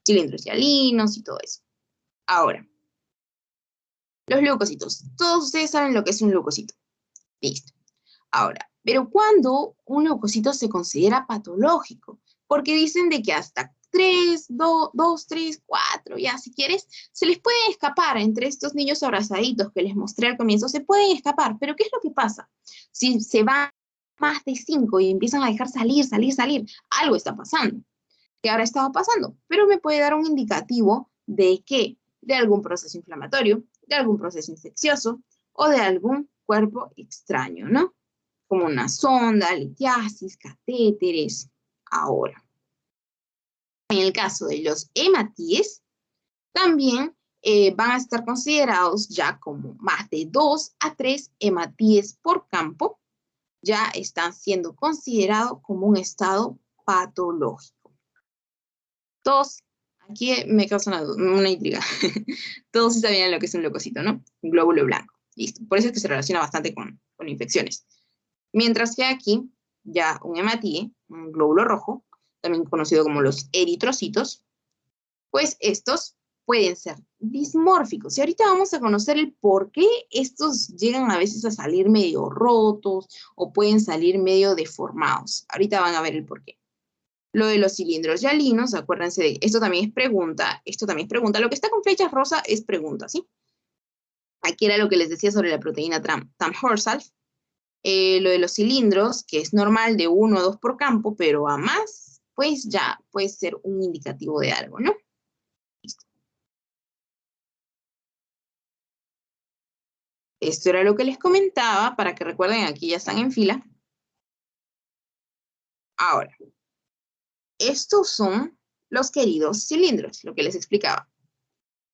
Cilindros hialinos y todo eso. Ahora, los leucocitos. Todos ustedes saben lo que es un leucocito. Listo. Ahora, pero ¿cuándo un leucocito se considera patológico? Porque dicen de que hasta 3, 2, 3, 4, ya si quieres, se les puede escapar entre estos niños abrazaditos que les mostré al comienzo, se pueden escapar, pero ¿qué es lo que pasa? Si se van más de 5 y empiezan a dejar salir, algo está pasando. ¿Qué habrá estado pasando? Pero me puede dar un indicativo de qué, de algún proceso inflamatorio, de algún proceso infeccioso o de algún cuerpo extraño, ¿no? Como una sonda, litiasis, catéteres. Ahora, en el caso de los hematíes, también van a estar considerados ya como más de 2 a 3 hematíes por campo, ya están siendo considerados como un estado patológico. Todos, aquí me causa una intriga. Todos sabían lo que es un leucocito, ¿no? Un glóbulo blanco. Listo. Por eso es que se relaciona bastante con infecciones. Mientras que aquí, ya un hematíe, un glóbulo rojo, también conocido como los eritrocitos, pues estos pueden ser dismórficos. Y ahorita vamos a conocer el por qué estos llegan a veces a salir medio rotos o pueden salir medio deformados. Ahorita van a ver el por qué. Lo de los cilindros hialinos, acuérdense de esto también es pregunta, Lo que está con flechas rosa es pregunta, ¿sí? Aquí era lo que les decía sobre la proteína Tam-Horsalf. Lo de los cilindros, que es normal de 1 o 2 por campo, pero a más, pues ya puede ser un indicativo de algo, ¿no? Listo. Esto era lo que les comentaba, para que recuerden, aquí ya están en fila. Ahora, estos son los queridos cilindros, lo que les explicaba.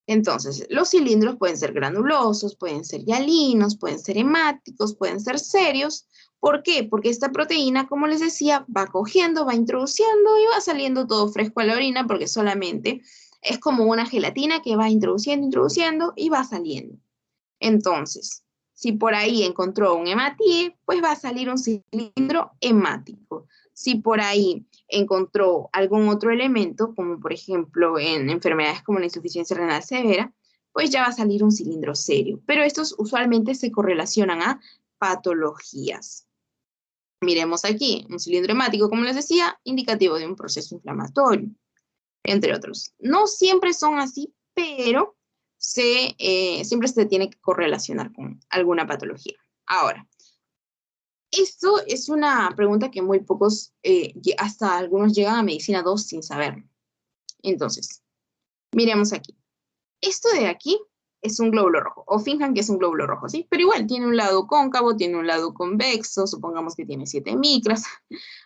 Entonces, los cilindros pueden ser granulosos, pueden ser hialinos, pueden ser hemáticos, pueden ser serios. ¿Por qué? Porque esta proteína, como les decía, va cogiendo, va introduciendo y va saliendo todo fresco a la orina, porque solamente es como una gelatina que va introduciendo y va saliendo. Entonces, si por ahí encontró un hematíe, pues va a salir un cilindro hemático. Si por ahí encontró algún otro elemento, como por ejemplo en enfermedades como la insuficiencia renal severa, pues ya va a salir un cilindro serio. Pero estos usualmente se correlacionan a patologías. Miremos aquí, un cilindro hemático, como les decía, indicativo de un proceso inflamatorio, entre otros. No siempre son así, pero siempre se tiene que correlacionar con alguna patología. Ahora, esto es una pregunta que muy pocos, hasta algunos llegan a Medicina 2 sin saberlo. Entonces, miremos aquí. Esto de aquí es un glóbulo rojo, o finjan que es un glóbulo rojo, ¿sí? Pero igual tiene un lado cóncavo, tiene un lado convexo, supongamos que tiene 7 micras,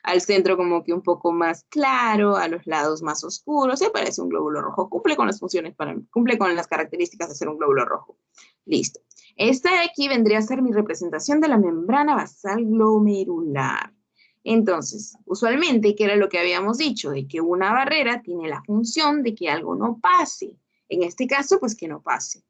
al centro como que un poco más claro, a los lados más oscuros, se parece un glóbulo rojo, cumple con las funciones, cumple con las características de ser un glóbulo rojo. Listo. Esta de aquí vendría a ser mi representación de la membrana basal glomerular. Entonces, usualmente, ¿qué era lo que habíamos dicho? De que una barrera tiene la función de que algo no pase. En este caso, pues que no pase.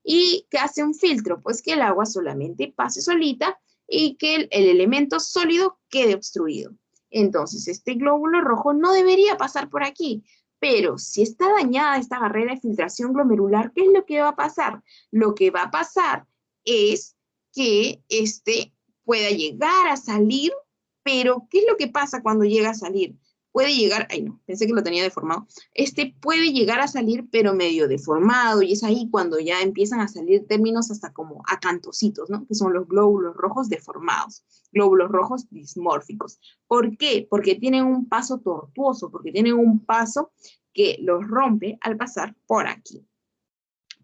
¿Y qué hace un filtro? Pues que el agua solamente pase solita y que el elemento sólido quede obstruido. Entonces, este glóbulo rojo no debería pasar por aquí. Pero si está dañada esta barrera de filtración glomerular, ¿qué es lo que va a pasar? Lo que va a pasar es que este pueda llegar a salir, pero ¿qué es lo que pasa cuando llega a salir? Puede llegar, ay no, pensé que lo tenía deformado. Este puede llegar a salir, pero medio deformado, y es ahí cuando ya empiezan a salir términos hasta como acantocitos, ¿no? Que son los glóbulos rojos deformados, glóbulos rojos dismórficos. ¿Por qué? Porque tienen un paso tortuoso, porque tienen un paso que los rompe al pasar por aquí.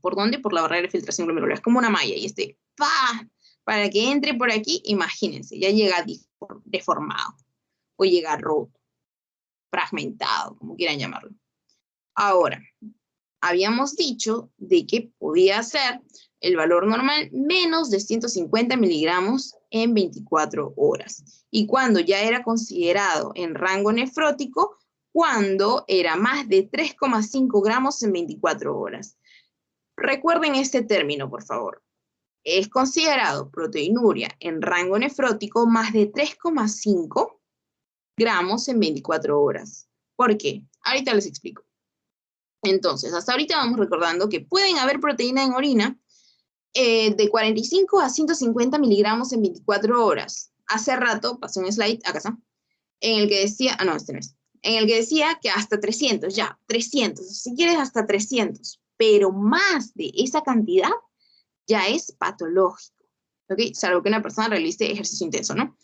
¿Por dónde? Por la barrera de filtración glomerular. Es como una malla, y este, ¡pah! Para que entre por aquí, imagínense, ya llega deformado, o llega roto, fragmentado, como quieran llamarlo. Ahora, habíamos dicho de que podía ser el valor normal menos de 150 miligramos en 24 horas. Y cuando ya era considerado en rango nefrótico, cuando era más de 3,5 gramos en 24 horas. Recuerden este término, por favor. Es considerado proteinuria en rango nefrótico más de 3,5 gramos en 24 horas. ¿Por qué? Ahorita les explico. Entonces, hasta ahorita vamos recordando que pueden haber proteína en orina de 45 a 150 miligramos en 24 horas. Hace rato pasé un slide, acá está, en el que decía, no, este no es, en el que decía que hasta 300, ya, 300, si quieres hasta 300, pero más de esa cantidad ya es patológico, ¿ok? Salvo que una persona realice ejercicio intenso, ¿no?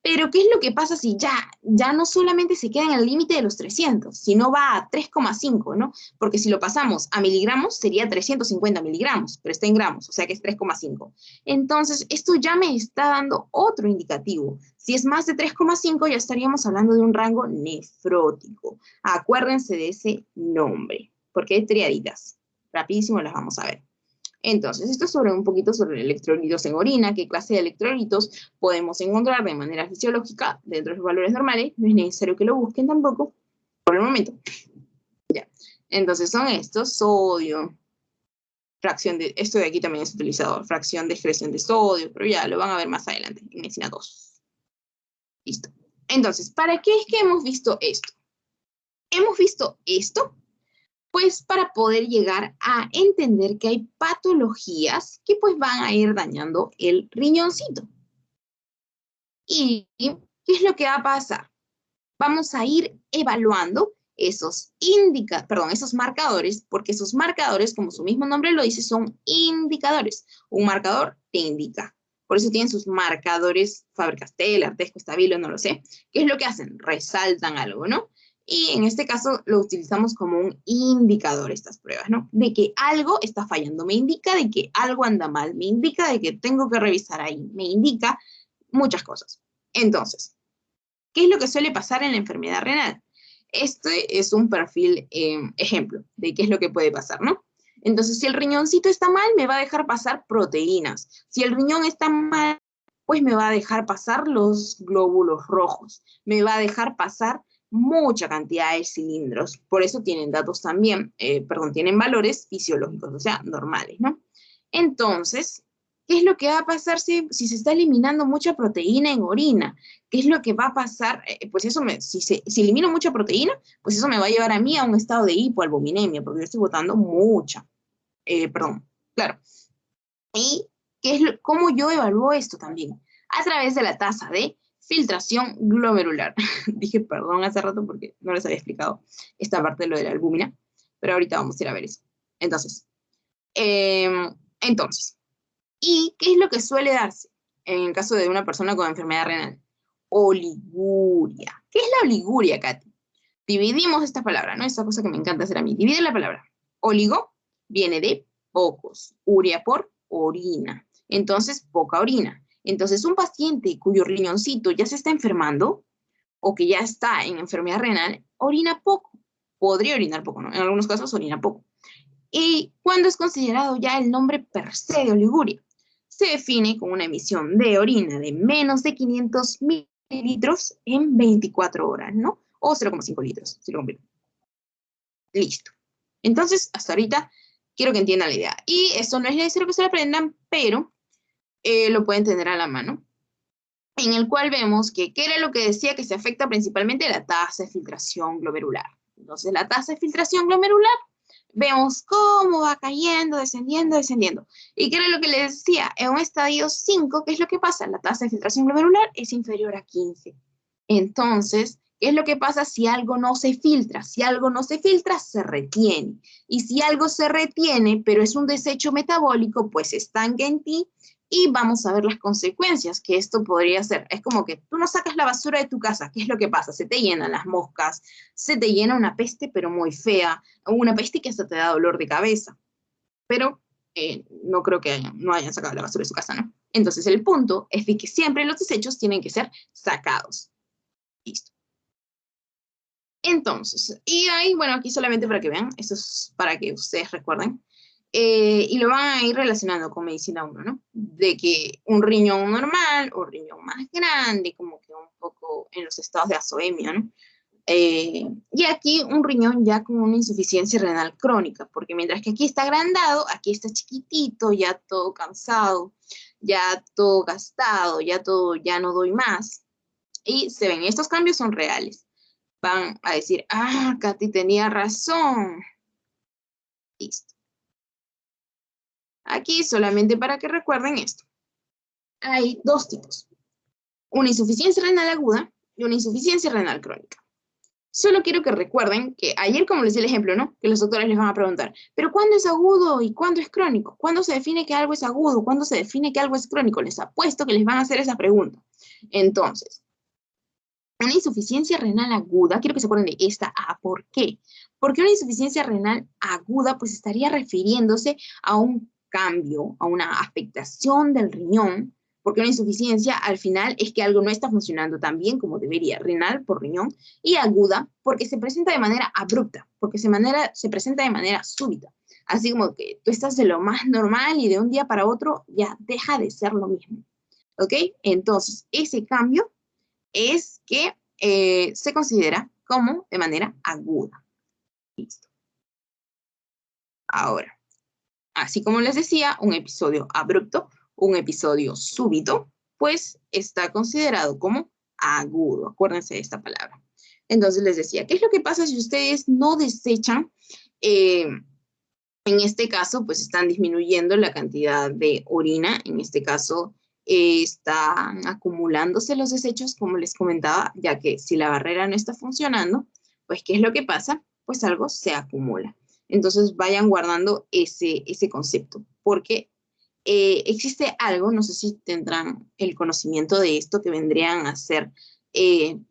Pero, ¿qué es lo que pasa si ya no solamente se queda en el límite de los 300, sino va a 3,5, ¿no? Porque si lo pasamos a miligramos, sería 350 miligramos, pero está en gramos, o sea que es 3,5. Entonces, esto ya me está dando otro indicativo. Si es más de 3,5, ya estaríamos hablando de un rango nefrótico. Acuérdense de ese nombre, porque hay triaditas. Rapidísimo las vamos a ver. Entonces, esto es un poquito sobre electrolitos en orina, qué clase de electrolitos podemos encontrar de manera fisiológica dentro de los valores normales. No es necesario que lo busquen tampoco por el momento. Ya. Entonces son estos: sodio, fracción de, esto de aquí también es utilizado, fracción de excreción de sodio, pero ya lo van a ver más adelante en medicina 2. Listo. Entonces, ¿para qué es que hemos visto esto? Hemos visto esto pues para poder llegar a entender que hay patologías que pues van a ir dañando el riñoncito. ¿Y qué es lo que va a pasar? Vamos a ir evaluando esos marcadores, porque esos marcadores, como su mismo nombre lo dice, son indicadores. Un marcador te indica. Por eso tienen sus marcadores Faber-Castell, Artesco, Stabilo, no lo sé. ¿Qué es lo que hacen? Resaltan algo, ¿no? Y en este caso lo utilizamos como un indicador, estas pruebas, ¿no? De que algo está fallando, me indica de que algo anda mal, me indica de que tengo que revisar ahí, me indica muchas cosas. Entonces, ¿qué es lo que suele pasar en la enfermedad renal? Este es un perfil ejemplo de qué es lo que puede pasar, ¿no? Entonces, si el riñoncito está mal, me va a dejar pasar proteínas. Si el riñón está mal, pues me va a dejar pasar los glóbulos rojos. Me va a dejar pasar mucha cantidad de cilindros. Por eso tienen datos también, tienen valores fisiológicos, o sea, normales, ¿no? Entonces, ¿qué es lo que va a pasar si se está eliminando mucha proteína en orina? ¿Qué es lo que va a pasar? Pues eso, si elimino mucha proteína, pues eso me va a llevar a mí a un estado de hipoalbuminemia, porque yo estoy botando mucha. Claro. ¿Y cómo yo evalúo esto también? A través de la tasa de filtración glomerular. Dije perdón hace rato porque no les había explicado esta parte de lo de la albúmina, pero ahorita vamos a ir a ver eso. Entonces, ¿y qué es lo que suele darse en el caso de una persona con enfermedad renal? Oliguria. ¿Qué es la oliguria, Katy? Dividimos esta palabra, ¿no? Esta cosa que me encanta hacer a mí. Divide la palabra. Oligo viene de pocos. Uria por orina. Entonces, poca orina. Entonces, un paciente cuyo riñoncito ya se está enfermando o que ya está en enfermedad renal, orina poco. Podría orinar poco, ¿no? En algunos casos orina poco. ¿Y cuándo es considerado ya el nombre per se de oliguria? Se define con una emisión de orina de menos de 500 mililitros en 24 horas, ¿no? O 0,5 litros, si lo convierto. Listo. Entonces, hasta ahorita, quiero que entiendan la idea. Y esto no es necesario que se lo aprendan, pero lo pueden tener a la mano. En el cual vemos que, ¿qué era lo que decía que se afecta principalmente? La tasa de filtración glomerular. Entonces, la tasa de filtración glomerular, vemos cómo va cayendo, descendiendo, descendiendo. ¿Y qué era lo que les decía? En un estadio 5, ¿qué es lo que pasa? La tasa de filtración glomerular es inferior a 15. Entonces, ¿qué es lo que pasa si algo no se filtra? Si algo no se filtra, se retiene. Y si algo se retiene, pero es un desecho metabólico, pues se estanca en ti y vamos a ver las consecuencias que esto podría ser. Es como que tú no sacas la basura de tu casa. ¿Qué es lo que pasa? Se te llenan las moscas, se te llena una peste, pero muy fea, una peste que hasta te da dolor de cabeza. Pero no creo que no hayan sacado la basura de su casa, ¿no? Entonces, el punto es de que siempre los desechos tienen que ser sacados. Listo. Entonces, y ahí, bueno, aquí solamente para que vean, esto es para que ustedes recuerden, y lo van a ir relacionando con medicina 1, ¿no? De que un riñón normal o riñón más grande, como que un poco en los estados de azoemia, ¿no? Y aquí un riñón ya con una insuficiencia renal crónica, porque mientras que aquí está agrandado, aquí está chiquitito, ya todo cansado, ya todo gastado, ya no doy más. Y se ven, estos cambios son reales. Van a decir, ah, Katy tenía razón. Listo. Aquí solamente para que recuerden esto. Hay dos tipos. Una insuficiencia renal aguda y una insuficiencia renal crónica. Solo quiero que recuerden que ayer, como les di el ejemplo, ¿no? Que los doctores les van a preguntar, ¿pero cuándo es agudo y cuándo es crónico? ¿Cuándo se define que algo es agudo? ¿Cuándo se define que algo es crónico? Les apuesto que les van a hacer esa pregunta. Entonces, una insuficiencia renal aguda, quiero que se acuerden de esta A. ¿Por qué? Porque una insuficiencia renal aguda, pues estaría refiriéndose a un cambio, a una afectación del riñón, porque una insuficiencia al final es que algo no está funcionando tan bien como debería, renal por riñón, y aguda porque se presenta de manera abrupta, porque se presenta de manera súbita. Así como que tú estás de lo más normal y de un día para otro ya deja de ser lo mismo. ¿Ok? Entonces, ese cambio es que se considera como de manera aguda. Listo. Ahora, así como les decía, un episodio abrupto, un episodio súbito, pues está considerado como agudo. Acuérdense de esta palabra. Entonces les decía, ¿qué es lo que pasa si ustedes no desechan? En este caso, pues están disminuyendo la cantidad de orina. En este caso, están acumulándose los desechos, como les comentaba, ya que si la barrera no está funcionando, pues ¿qué es lo que pasa? Pues algo se acumula. Entonces vayan guardando ese concepto, porque existe algo, no sé si tendrán el conocimiento de esto, que vendrían a ser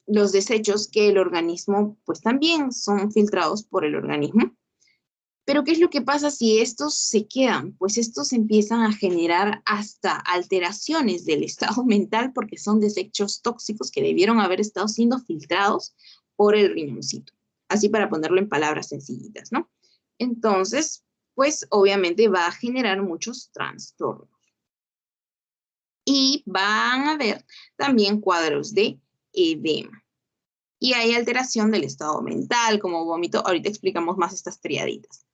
los desechos que el organismo, pues también son filtrados por el organismo. Pero ¿qué es lo que pasa si estos se quedan? Pues estos empiezan a generar hasta alteraciones del estado mental porque son desechos tóxicos que debieron haber estado siendo filtrados por el riñoncito. Así para ponerlo en palabras sencillitas, ¿no? Entonces, pues obviamente va a generar muchos trastornos. Y van a haber también cuadros de edema. Y hay alteración del estado mental, como vómito. Ahorita explicamos más estas triaditas.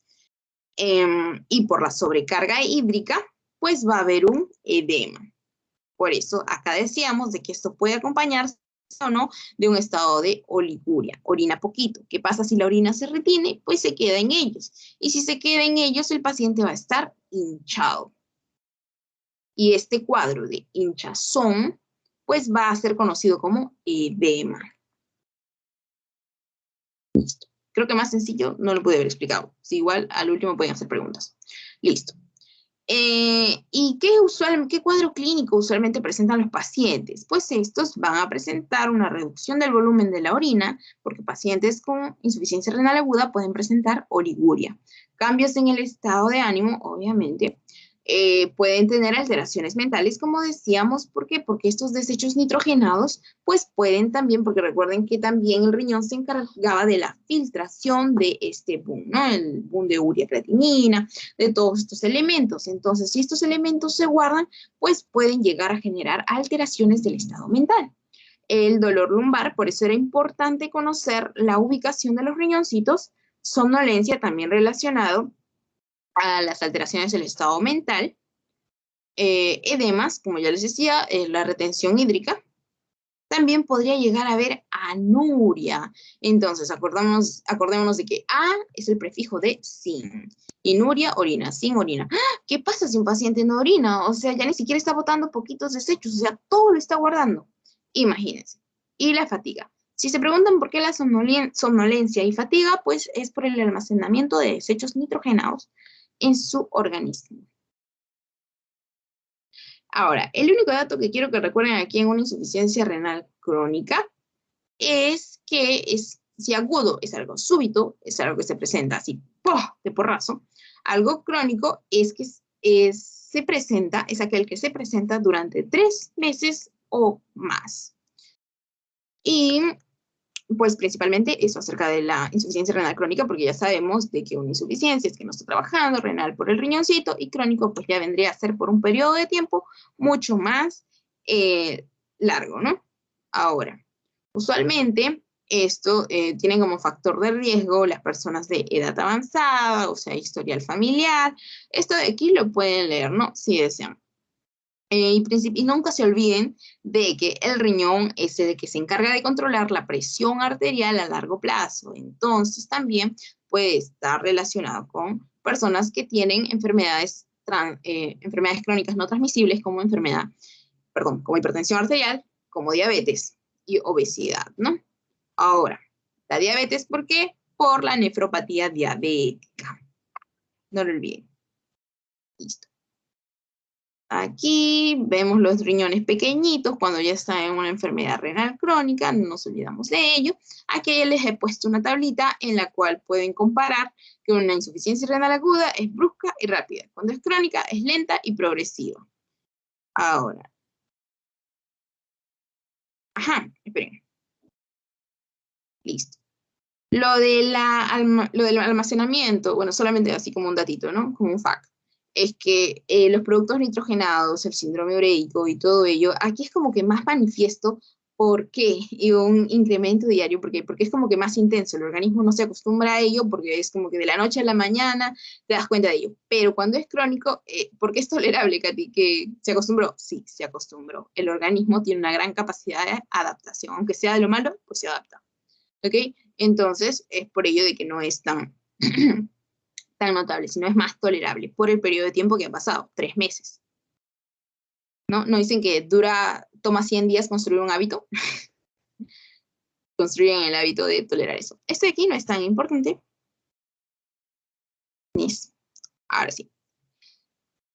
Y por la sobrecarga hídrica, pues va a haber un edema. Por eso acá decíamos de que esto puede acompañarse o no de un estado de oliguria, orina poquito. ¿Qué pasa si la orina se retiene? Pues se queda en ellos. Y si se queda en ellos, el paciente va a estar hinchado. Y este cuadro de hinchazón, pues va a ser conocido como edema. Listo. Creo que más sencillo no lo pude haber explicado. Si igual al último pueden hacer preguntas. Listo. ¿Y qué cuadro clínico usualmente presentan los pacientes? Pues estos van a presentar una reducción del volumen de la orina, porque pacientes con insuficiencia renal aguda pueden presentar oliguria. Cambios en el estado de ánimo, obviamente. Pueden tener alteraciones mentales, como decíamos. ¿Por qué? Porque estos desechos nitrogenados, pues pueden también, porque recuerden que también el riñón se encargaba de la filtración de este boom, ¿no? El boom de urea, creatinina, de todos estos elementos. Entonces, si estos elementos se guardan, pues pueden llegar a generar alteraciones del estado mental. El dolor lumbar, por eso era importante conocer la ubicación de los riñoncitos, somnolencia también relacionado a las alteraciones del estado mental, edemas, como ya les decía, la retención hídrica. También podría llegar a haber anuria. Entonces, acordémonos de que A es el prefijo de sin. Inuria, orina, sin orina. ¿Qué pasa si un paciente no orina? O sea, ya ni siquiera está botando poquitos desechos, o sea, todo lo está guardando. Imagínense. Y la fatiga. Si se preguntan por qué la somnolencia y fatiga, pues es por el almacenamiento de desechos nitrogenados en su organismo. Ahora, el único dato que quiero que recuerden aquí en una insuficiencia renal crónica es que si agudo es algo súbito, es algo que se presenta así, ¡pum!, de porrazo. Algo crónico es que es aquel que se presenta durante 3 meses o más. Y pues principalmente eso acerca de la insuficiencia renal crónica, porque ya sabemos de que una insuficiencia es que no está trabajando, renal por el riñoncito, y crónico pues ya vendría a ser por un periodo de tiempo mucho más largo, ¿no? Ahora, usualmente esto tiene como factor de riesgo las personas de edad avanzada, o sea, historial familiar. Esto de aquí lo pueden leer, ¿no? Si desean. Y nunca se olviden de que el riñón es el que se encarga de controlar la presión arterial a largo plazo. Entonces también puede estar relacionado con personas que tienen enfermedades crónicas no transmisibles como como hipertensión arterial, como diabetes y obesidad, ¿no? Ahora, La diabetes, ¿por qué? Por la nefropatía diabética. No lo olviden. Listo. Aquí vemos los riñones pequeñitos cuando ya está en una enfermedad renal crónica, no nos olvidamos de ello. Aquí les he puesto una tablita en la cual pueden comparar que una insuficiencia renal aguda es brusca y rápida. Cuando es crónica es lenta y progresiva. Ahora. Ajá, esperen. Listo. Lo del almacenamiento, bueno, solamente así como un datito, ¿no? Como un fact. Es que los productos nitrogenados, el síndrome ureico y todo ello, aquí es como que más manifiesto. ¿Por qué? Y un incremento diario, ¿por qué? Porque es como que más intenso, el organismo no se acostumbra a ello, porque es como que de la noche a la mañana te das cuenta de ello. Pero cuando es crónico, ¿por qué es tolerable, Katy? ¿Que se acostumbró? Sí, se acostumbró. El organismo tiene una gran capacidad de adaptación, aunque sea de lo malo, pues se adapta. ¿Ok? Entonces, es por ello de que no es tan, tan notable, sino es más tolerable por el periodo de tiempo que ha pasado, 3 meses. ¿No? ¿No dicen que toma 100 días construir un hábito? Construyen el hábito de tolerar eso. Este de aquí no es tan importante. Ahora sí.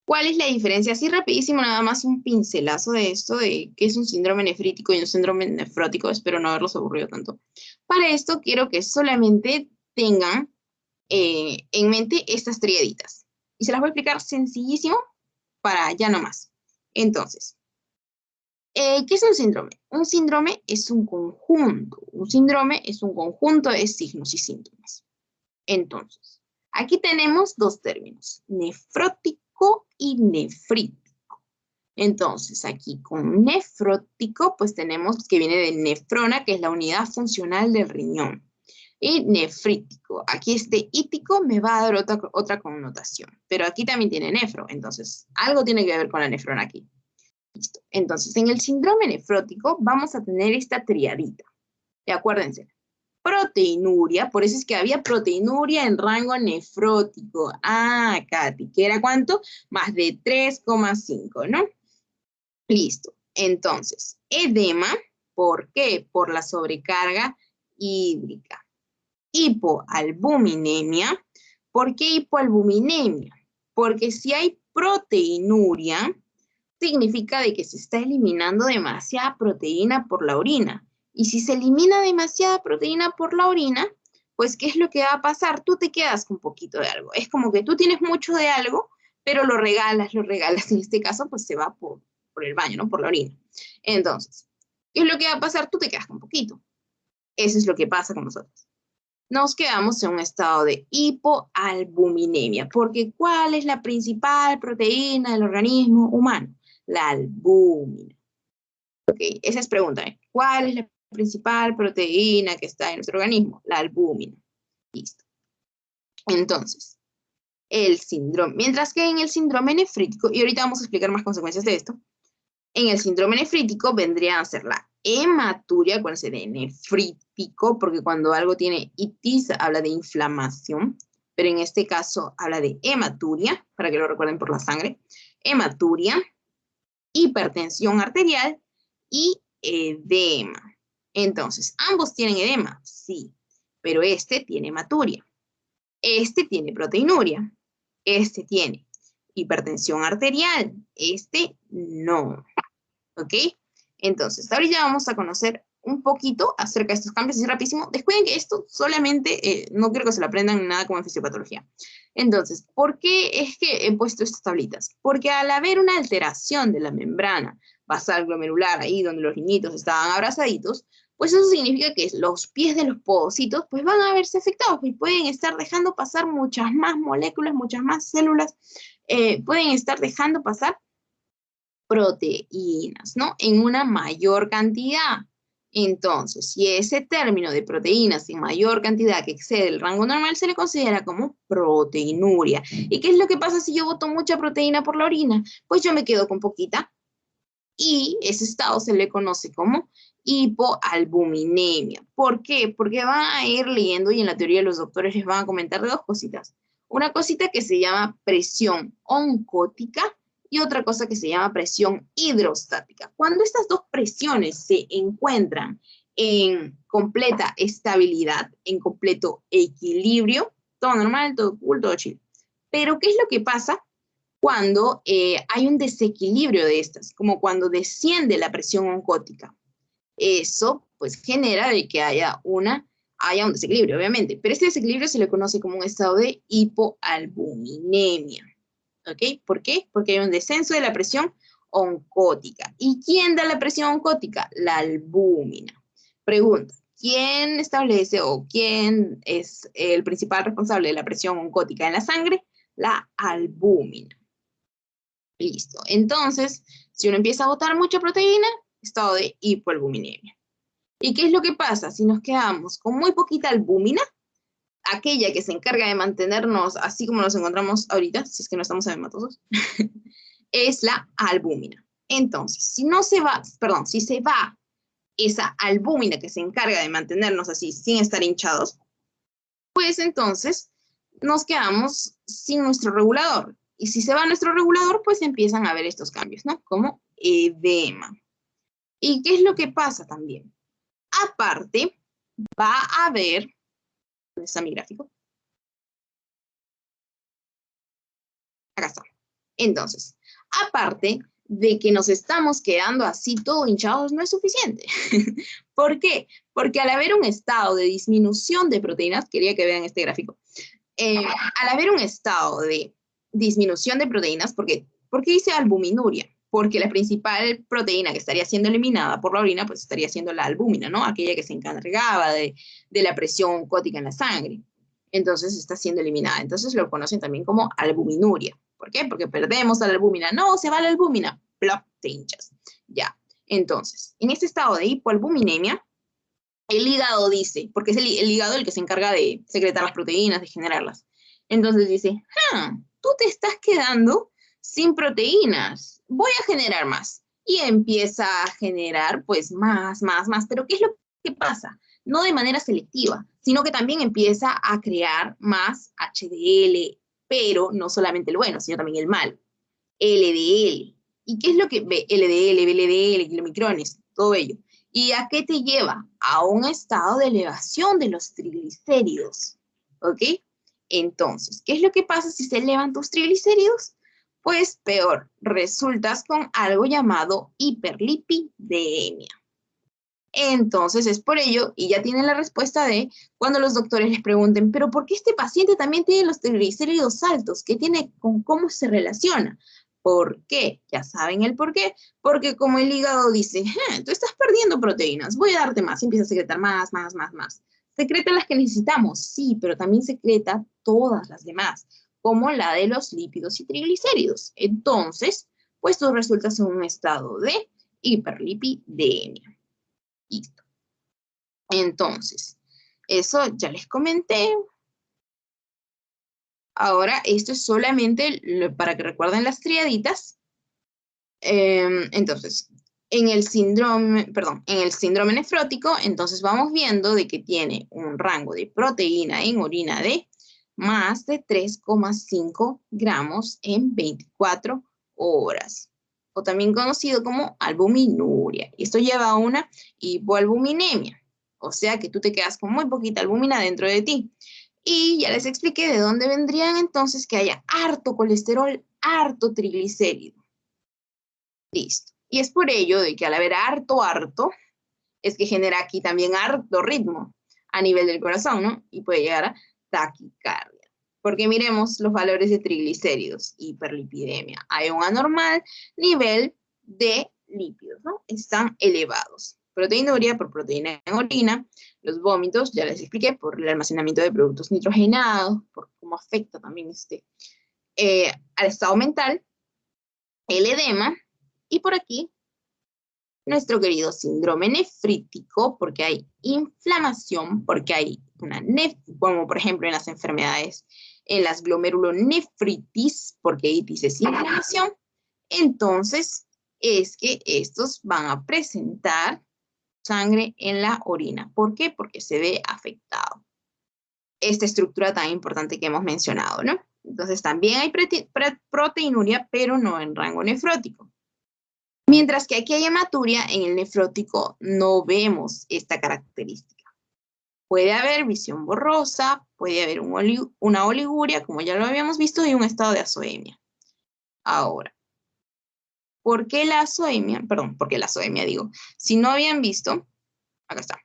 ¿Cuál es la diferencia? Así rapidísimo, nada más un pincelazo de esto, de qué es un síndrome nefrítico y un síndrome nefrótico. Espero no haberlos aburrido tanto. Para esto quiero que solamente tengan en mente estas triaditas. Y se las voy a explicar sencillísimo para ya no más. Entonces, ¿qué es un síndrome? Un síndrome es un conjunto. Un síndrome es un conjunto de signos y síntomas. Entonces, aquí tenemos dos términos, nefrótico y nefrítico. Entonces, aquí con nefrótico, pues tenemos que viene de nefrona, que es la unidad funcional del riñón. Y nefrítico, aquí este ítico me va a dar otra connotación, pero aquí también tiene nefro, entonces algo tiene que ver con la nefrona aquí. Listo. Entonces, en el síndrome nefrótico vamos a tener esta triadita. Y acuérdense, proteinuria, por eso es que había proteinuria en rango nefrótico. Ah, Katy, ¿que era cuánto? Más de 3,5, ¿no? Listo. Entonces, edema, ¿por qué? Por la sobrecarga hídrica. Hipoalbuminemia. ¿Por qué hipoalbuminemia? Porque si hay proteinuria, significa de que se está eliminando demasiada proteína por la orina. Y si se elimina demasiada proteína por la orina, pues ¿qué es lo que va a pasar? Tú te quedas con poquito de algo. Es como que tú tienes mucho de algo, pero lo regalas. En este caso, pues se va por el baño, ¿no? Por la orina. Entonces, ¿qué es lo que va a pasar? Tú te quedas con poquito. Eso es lo que pasa con nosotros. Nos quedamos en un estado de hipoalbuminemia, porque ¿cuál es la principal proteína del organismo humano? La albúmina. Ok, esa es pregunta, ¿eh? ¿Cuál es la principal proteína que está en nuestro organismo? La albúmina. Listo. Entonces, el síndrome, mientras que en el síndrome nefrítico, y ahorita vamos a explicar más consecuencias de esto, en el síndrome nefrítico vendría a ser la hematuria, acuérdense de nefrítico, porque cuando algo tiene itis habla de inflamación, pero en este caso habla de hematuria, para que lo recuerden por la sangre, hematuria, hipertensión arterial y edema. Entonces, ¿ambos tienen edema? Sí, pero este tiene hematuria, este tiene proteinuria, este tiene hipertensión arterial, este no. ¿Ok? Entonces, ahorita vamos a conocer un poquito acerca de estos cambios, así rapidísimo. Descuiden que esto solamente, no quiero que se lo aprendan nada como en fisiopatología. Entonces, ¿por qué es que he puesto estas tablitas? Porque al haber una alteración de la membrana basal glomerular, ahí donde los niñitos estaban abrazaditos, pues eso significa que los pies de los podocitos pues van a verse afectados y pueden estar dejando pasar muchas más moléculas, muchas más células, pueden estar dejando pasar proteínas, ¿no? En una mayor cantidad. Entonces, si ese término de proteínas en mayor cantidad que excede el rango normal se le considera como proteinuria. ¿Y qué es lo que pasa si yo boto mucha proteína por la orina? Pues yo me quedo con poquita y ese estado se le conoce como hipoalbuminemia. ¿Por qué? Porque van a ir leyendo y en la teoría los doctores les van a comentar de dos cositas. Una cosita que se llama presión oncótica y otra cosa que se llama presión hidrostática. Cuando estas dos presiones se encuentran en completa estabilidad, en completo equilibrio, todo normal, todo cool, todo chill. Pero, ¿qué es lo que pasa cuando hay un desequilibrio de estas? Como cuando desciende la presión oncótica. Eso, pues, genera de que haya un desequilibrio, obviamente. Pero este desequilibrio se le conoce como un estado de hipoalbuminemia. ¿Ok? ¿Por qué? Porque hay un descenso de la presión oncótica. ¿Y quién da la presión oncótica? La albúmina. Pregunta, ¿quién establece o quién es el principal responsable de la presión oncótica en la sangre? La albúmina. Listo. Entonces, si uno empieza a botar mucha proteína, estado de hipoalbuminemia. ¿Y qué es lo que pasa? Si nos quedamos con muy poquita albúmina, aquella que se encarga de mantenernos así como nos encontramos ahorita, si es que no estamos edematosos, es la albúmina. Entonces, si se va esa albúmina que se encarga de mantenernos así sin estar hinchados, pues entonces nos quedamos sin nuestro regulador. Y si se va nuestro regulador, pues empiezan a haber estos cambios, ¿no? Como edema. ¿Y qué es lo que pasa también? Aparte, va a haber, ¿dónde está mi gráfico? Acá está. Entonces, aparte de que nos estamos quedando así todo hinchados, no es suficiente. ¿Por qué? Porque al haber un estado de disminución de proteínas, quería que vean este gráfico, al haber un estado de disminución de proteínas, ¿por qué dice albuminuria? Porque la principal proteína que estaría siendo eliminada por la orina, pues estaría siendo la albúmina, ¿no? Aquella que se encargaba de la presión oncótica en la sangre. Entonces está siendo eliminada. Entonces lo conocen también como albuminuria. ¿Por qué? Porque perdemos a la albúmina. No, se va la albúmina. Plop, te hinchas. Ya. Entonces, en este estado de hipoalbuminemia, el hígado dice, porque es el hígado el que se encarga de secretar las proteínas, de generarlas. Entonces dice, tú te estás quedando sin proteínas, voy a generar más. Y empieza a generar pues más. Pero ¿qué es lo que pasa? No de manera selectiva, sino que también empieza a crear más HDL, pero no solamente el bueno, sino también el malo. LDL. ¿Y qué es lo que ve? LDL, VLDL, kilomicrones, todo ello. ¿Y a qué te lleva? A un estado de elevación de los triglicéridos. ¿Ok? Entonces, ¿qué es lo que pasa si se elevan tus triglicéridos? Pues peor, resultas con algo llamado hiperlipidemia. Entonces es por ello, y ya tienen la respuesta de cuando los doctores les pregunten, pero ¿por qué este paciente también tiene los triglicéridos altos? ¿Qué tiene con cómo se relaciona? ¿Por qué? Ya saben el por qué. Porque como el hígado dice, tú estás perdiendo proteínas, voy a darte más, y empieza a secretar más. Secreta las que necesitamos, sí, pero también secreta todas las demás, como la de los lípidos y triglicéridos. Entonces, pues tú resultas en un estado de hiperlipidemia. Listo. Entonces, eso ya les comenté. Ahora, esto es solamente para que recuerden las triaditas. Entonces, en el síndrome nefrótico, entonces vamos viendo de que tiene un rango de proteína en orina de más de 3,5 gramos en 24 horas. O también conocido como albuminuria. Esto lleva a una hipoalbuminemia. O sea que tú te quedas con muy poquita albúmina dentro de ti. Y ya les expliqué de dónde vendrían entonces que haya harto colesterol, harto triglicérido. Listo. Y es por ello de que al haber harto, es que genera aquí también harto ritmo a nivel del corazón, ¿no? Y puede llegar a taquicardia. Porque miremos los valores de triglicéridos, hiperlipidemia. Hay un anormal nivel de lípidos, ¿no? Están elevados. Proteinuria por proteína en orina. Los vómitos, ya les expliqué, por el almacenamiento de productos nitrogenados, por cómo afecta también al estado mental. El edema. Y por aquí, nuestro querido síndrome nefrítico, porque hay inflamación, porque hay como por ejemplo en las enfermedades, en las glomerulonefritis, porque itis es inflamación, entonces es que estos van a presentar sangre en la orina. ¿Por qué? Porque se ve afectado esta estructura tan importante que hemos mencionado, ¿no? Entonces también hay proteinuria, pero no en rango nefrótico. Mientras que aquí hay hematuria, en el nefrótico no vemos esta característica. Puede haber visión borrosa, puede haber una oliguria, como ya lo habíamos visto, y un estado de azoemia. Ahora, ¿por qué la azoemia? Perdón, ¿por qué la azoemia digo? Si no habían visto, acá está,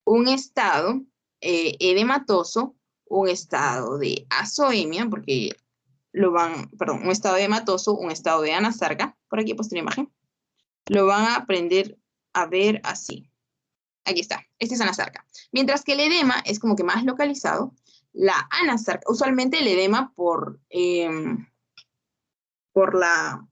un estado edematoso, un estado de azoemia, porque un estado edematoso, un estado de anasarca, por aquí he puesto la imagen, lo van a aprender a ver así. Aquí está, este es anasarca. Mientras que el edema es como que más localizado, la anasarca, usualmente el edema por la...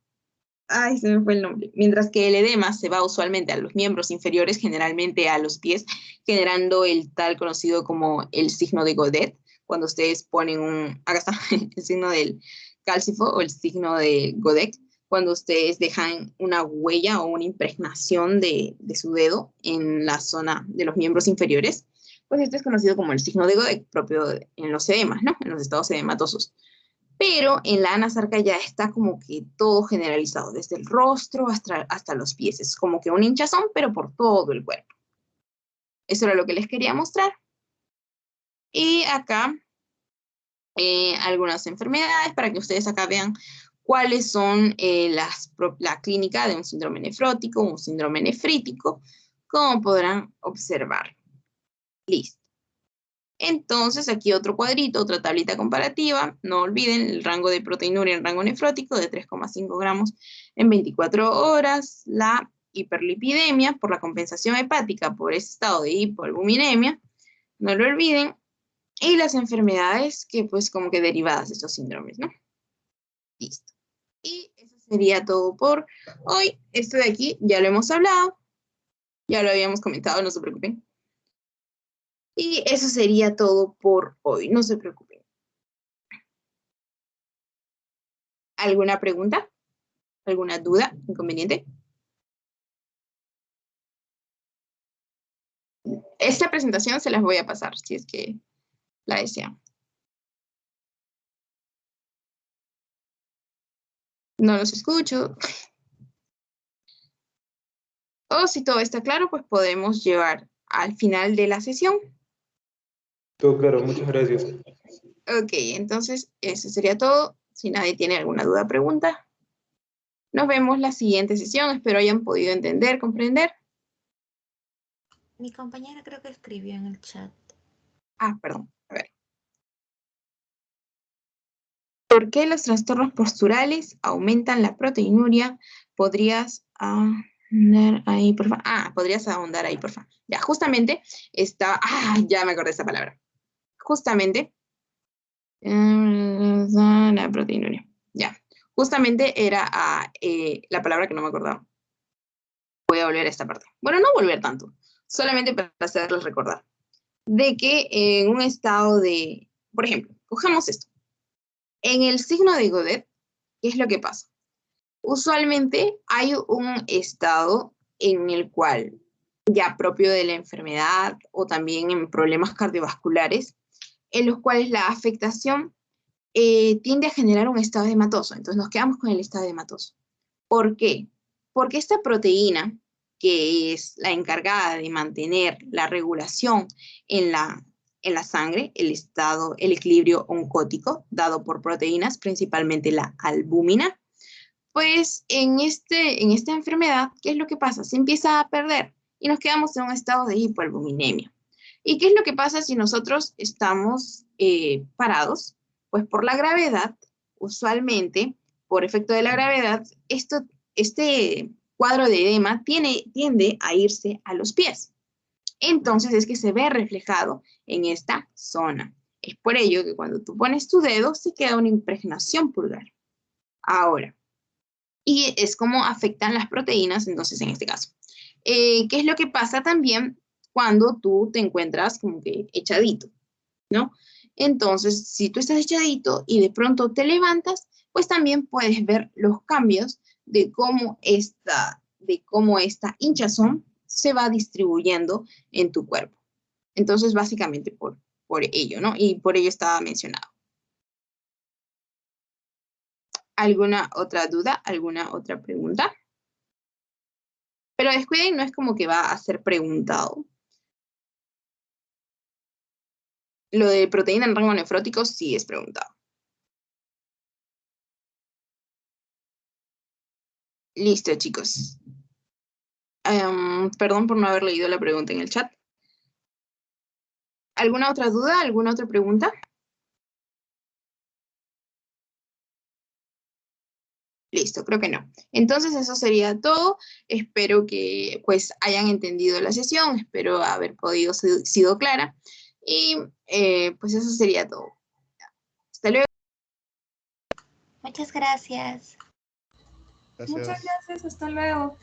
Ay, se me fue el nombre. Mientras que el edema se va usualmente a los miembros inferiores, generalmente a los pies, generando el tal conocido como el signo de Godet. Cuando ustedes ponen acá está, el signo del cálcifo o el signo de Godet, cuando ustedes dejan una huella o una impregnación de su dedo en la zona de los miembros inferiores, pues esto es conocido como el signo de Godet, propio en los edemas, ¿no? En los estados edematosos. Pero en la anasarca ya está como que todo generalizado, desde el rostro hasta los pies. Es como que un hinchazón, pero por todo el cuerpo. Eso era lo que les quería mostrar. Y acá algunas enfermedades para que ustedes acá vean cuáles son la clínica de un síndrome nefrótico, un síndrome nefrítico, como podrán observar. Listo. Entonces, aquí otro cuadrito, otra tablita comparativa. No olviden el rango de proteinuria en rango nefrótico de 3,5 gramos en 24 horas. La hiperlipidemia por la compensación hepática por ese estado de hipoalbuminemia. No lo olviden. Y las enfermedades que pues como que derivadas de estos síndromes, ¿no? Listo. Y eso sería todo por hoy. Esto de aquí ya lo hemos hablado. Ya lo habíamos comentado, no se preocupen. Y eso sería todo por hoy, no se preocupen. ¿Alguna pregunta? ¿Alguna duda? ¿Inconveniente? Esta presentación se las voy a pasar, si es que la desean. No los escucho. O si todo está claro, pues podemos llevar al final de la sesión. Todo claro, muchas gracias. Ok, entonces eso sería todo. Si nadie tiene alguna duda o pregunta, nos vemos la siguiente sesión. Espero hayan podido entender, comprender. Mi compañera creo que escribió en el chat. Ah, perdón. A ver. ¿Por qué los trastornos posturales aumentan la proteinuria? ¿Podrías ahondar ahí, por favor? Podrías ahondar ahí, por favor. Ya, justamente está... ya me acordé de esa palabra. Justamente... la proteinuria. Ya. Justamente era la palabra que no me acordaba. Voy a volver a esta parte. Bueno, no volver tanto. Solamente para hacerles recordar. De que en un estado de... Por ejemplo, cojamos esto. En el signo de Godet, ¿qué es lo que pasa? Usualmente hay un estado en el cual, ya propio de la enfermedad o también en problemas cardiovasculares, en los cuales la afectación tiende a generar un estado edematoso. Entonces nos quedamos con el estado edematoso. ¿Por qué? Porque esta proteína, que es la encargada de mantener la regulación en la sangre, el equilibrio oncótico dado por proteínas, principalmente la albúmina, pues en esta enfermedad, ¿qué es lo que pasa? Se empieza a perder y nos quedamos en un estado de hipoalbuminemia. ¿Y qué es lo que pasa si nosotros estamos parados? Pues por la gravedad, usualmente, por efecto de la gravedad, este cuadro de edema tiende a irse a los pies. Entonces es que se ve reflejado en esta zona. Es por ello que cuando tú pones tu dedo, se queda una impregnación pulgar. Ahora, y es como afectan las proteínas, entonces en este caso. ¿Qué es lo que pasa también cuando tú te encuentras como que echadito, ¿no? Entonces, si tú estás echadito y de pronto te levantas, pues también puedes ver los cambios de cómo esta hinchazón se va distribuyendo en tu cuerpo. Entonces, básicamente por ello, ¿no? Y por ello estaba mencionado. ¿Alguna otra duda? ¿Alguna otra pregunta? Pero descuiden, no es como que va a ser preguntado. Lo de proteína en rango nefrótico sí es preguntado. Listo, chicos. Perdón por no haber leído la pregunta en el chat. ¿Alguna otra duda? ¿Alguna otra pregunta? Listo, creo que no. Entonces eso sería todo. Espero que pues hayan entendido la sesión. Espero haber podido sido clara. Y pues eso sería todo. Hasta luego. Muchas gracias. Muchas gracias, hasta luego.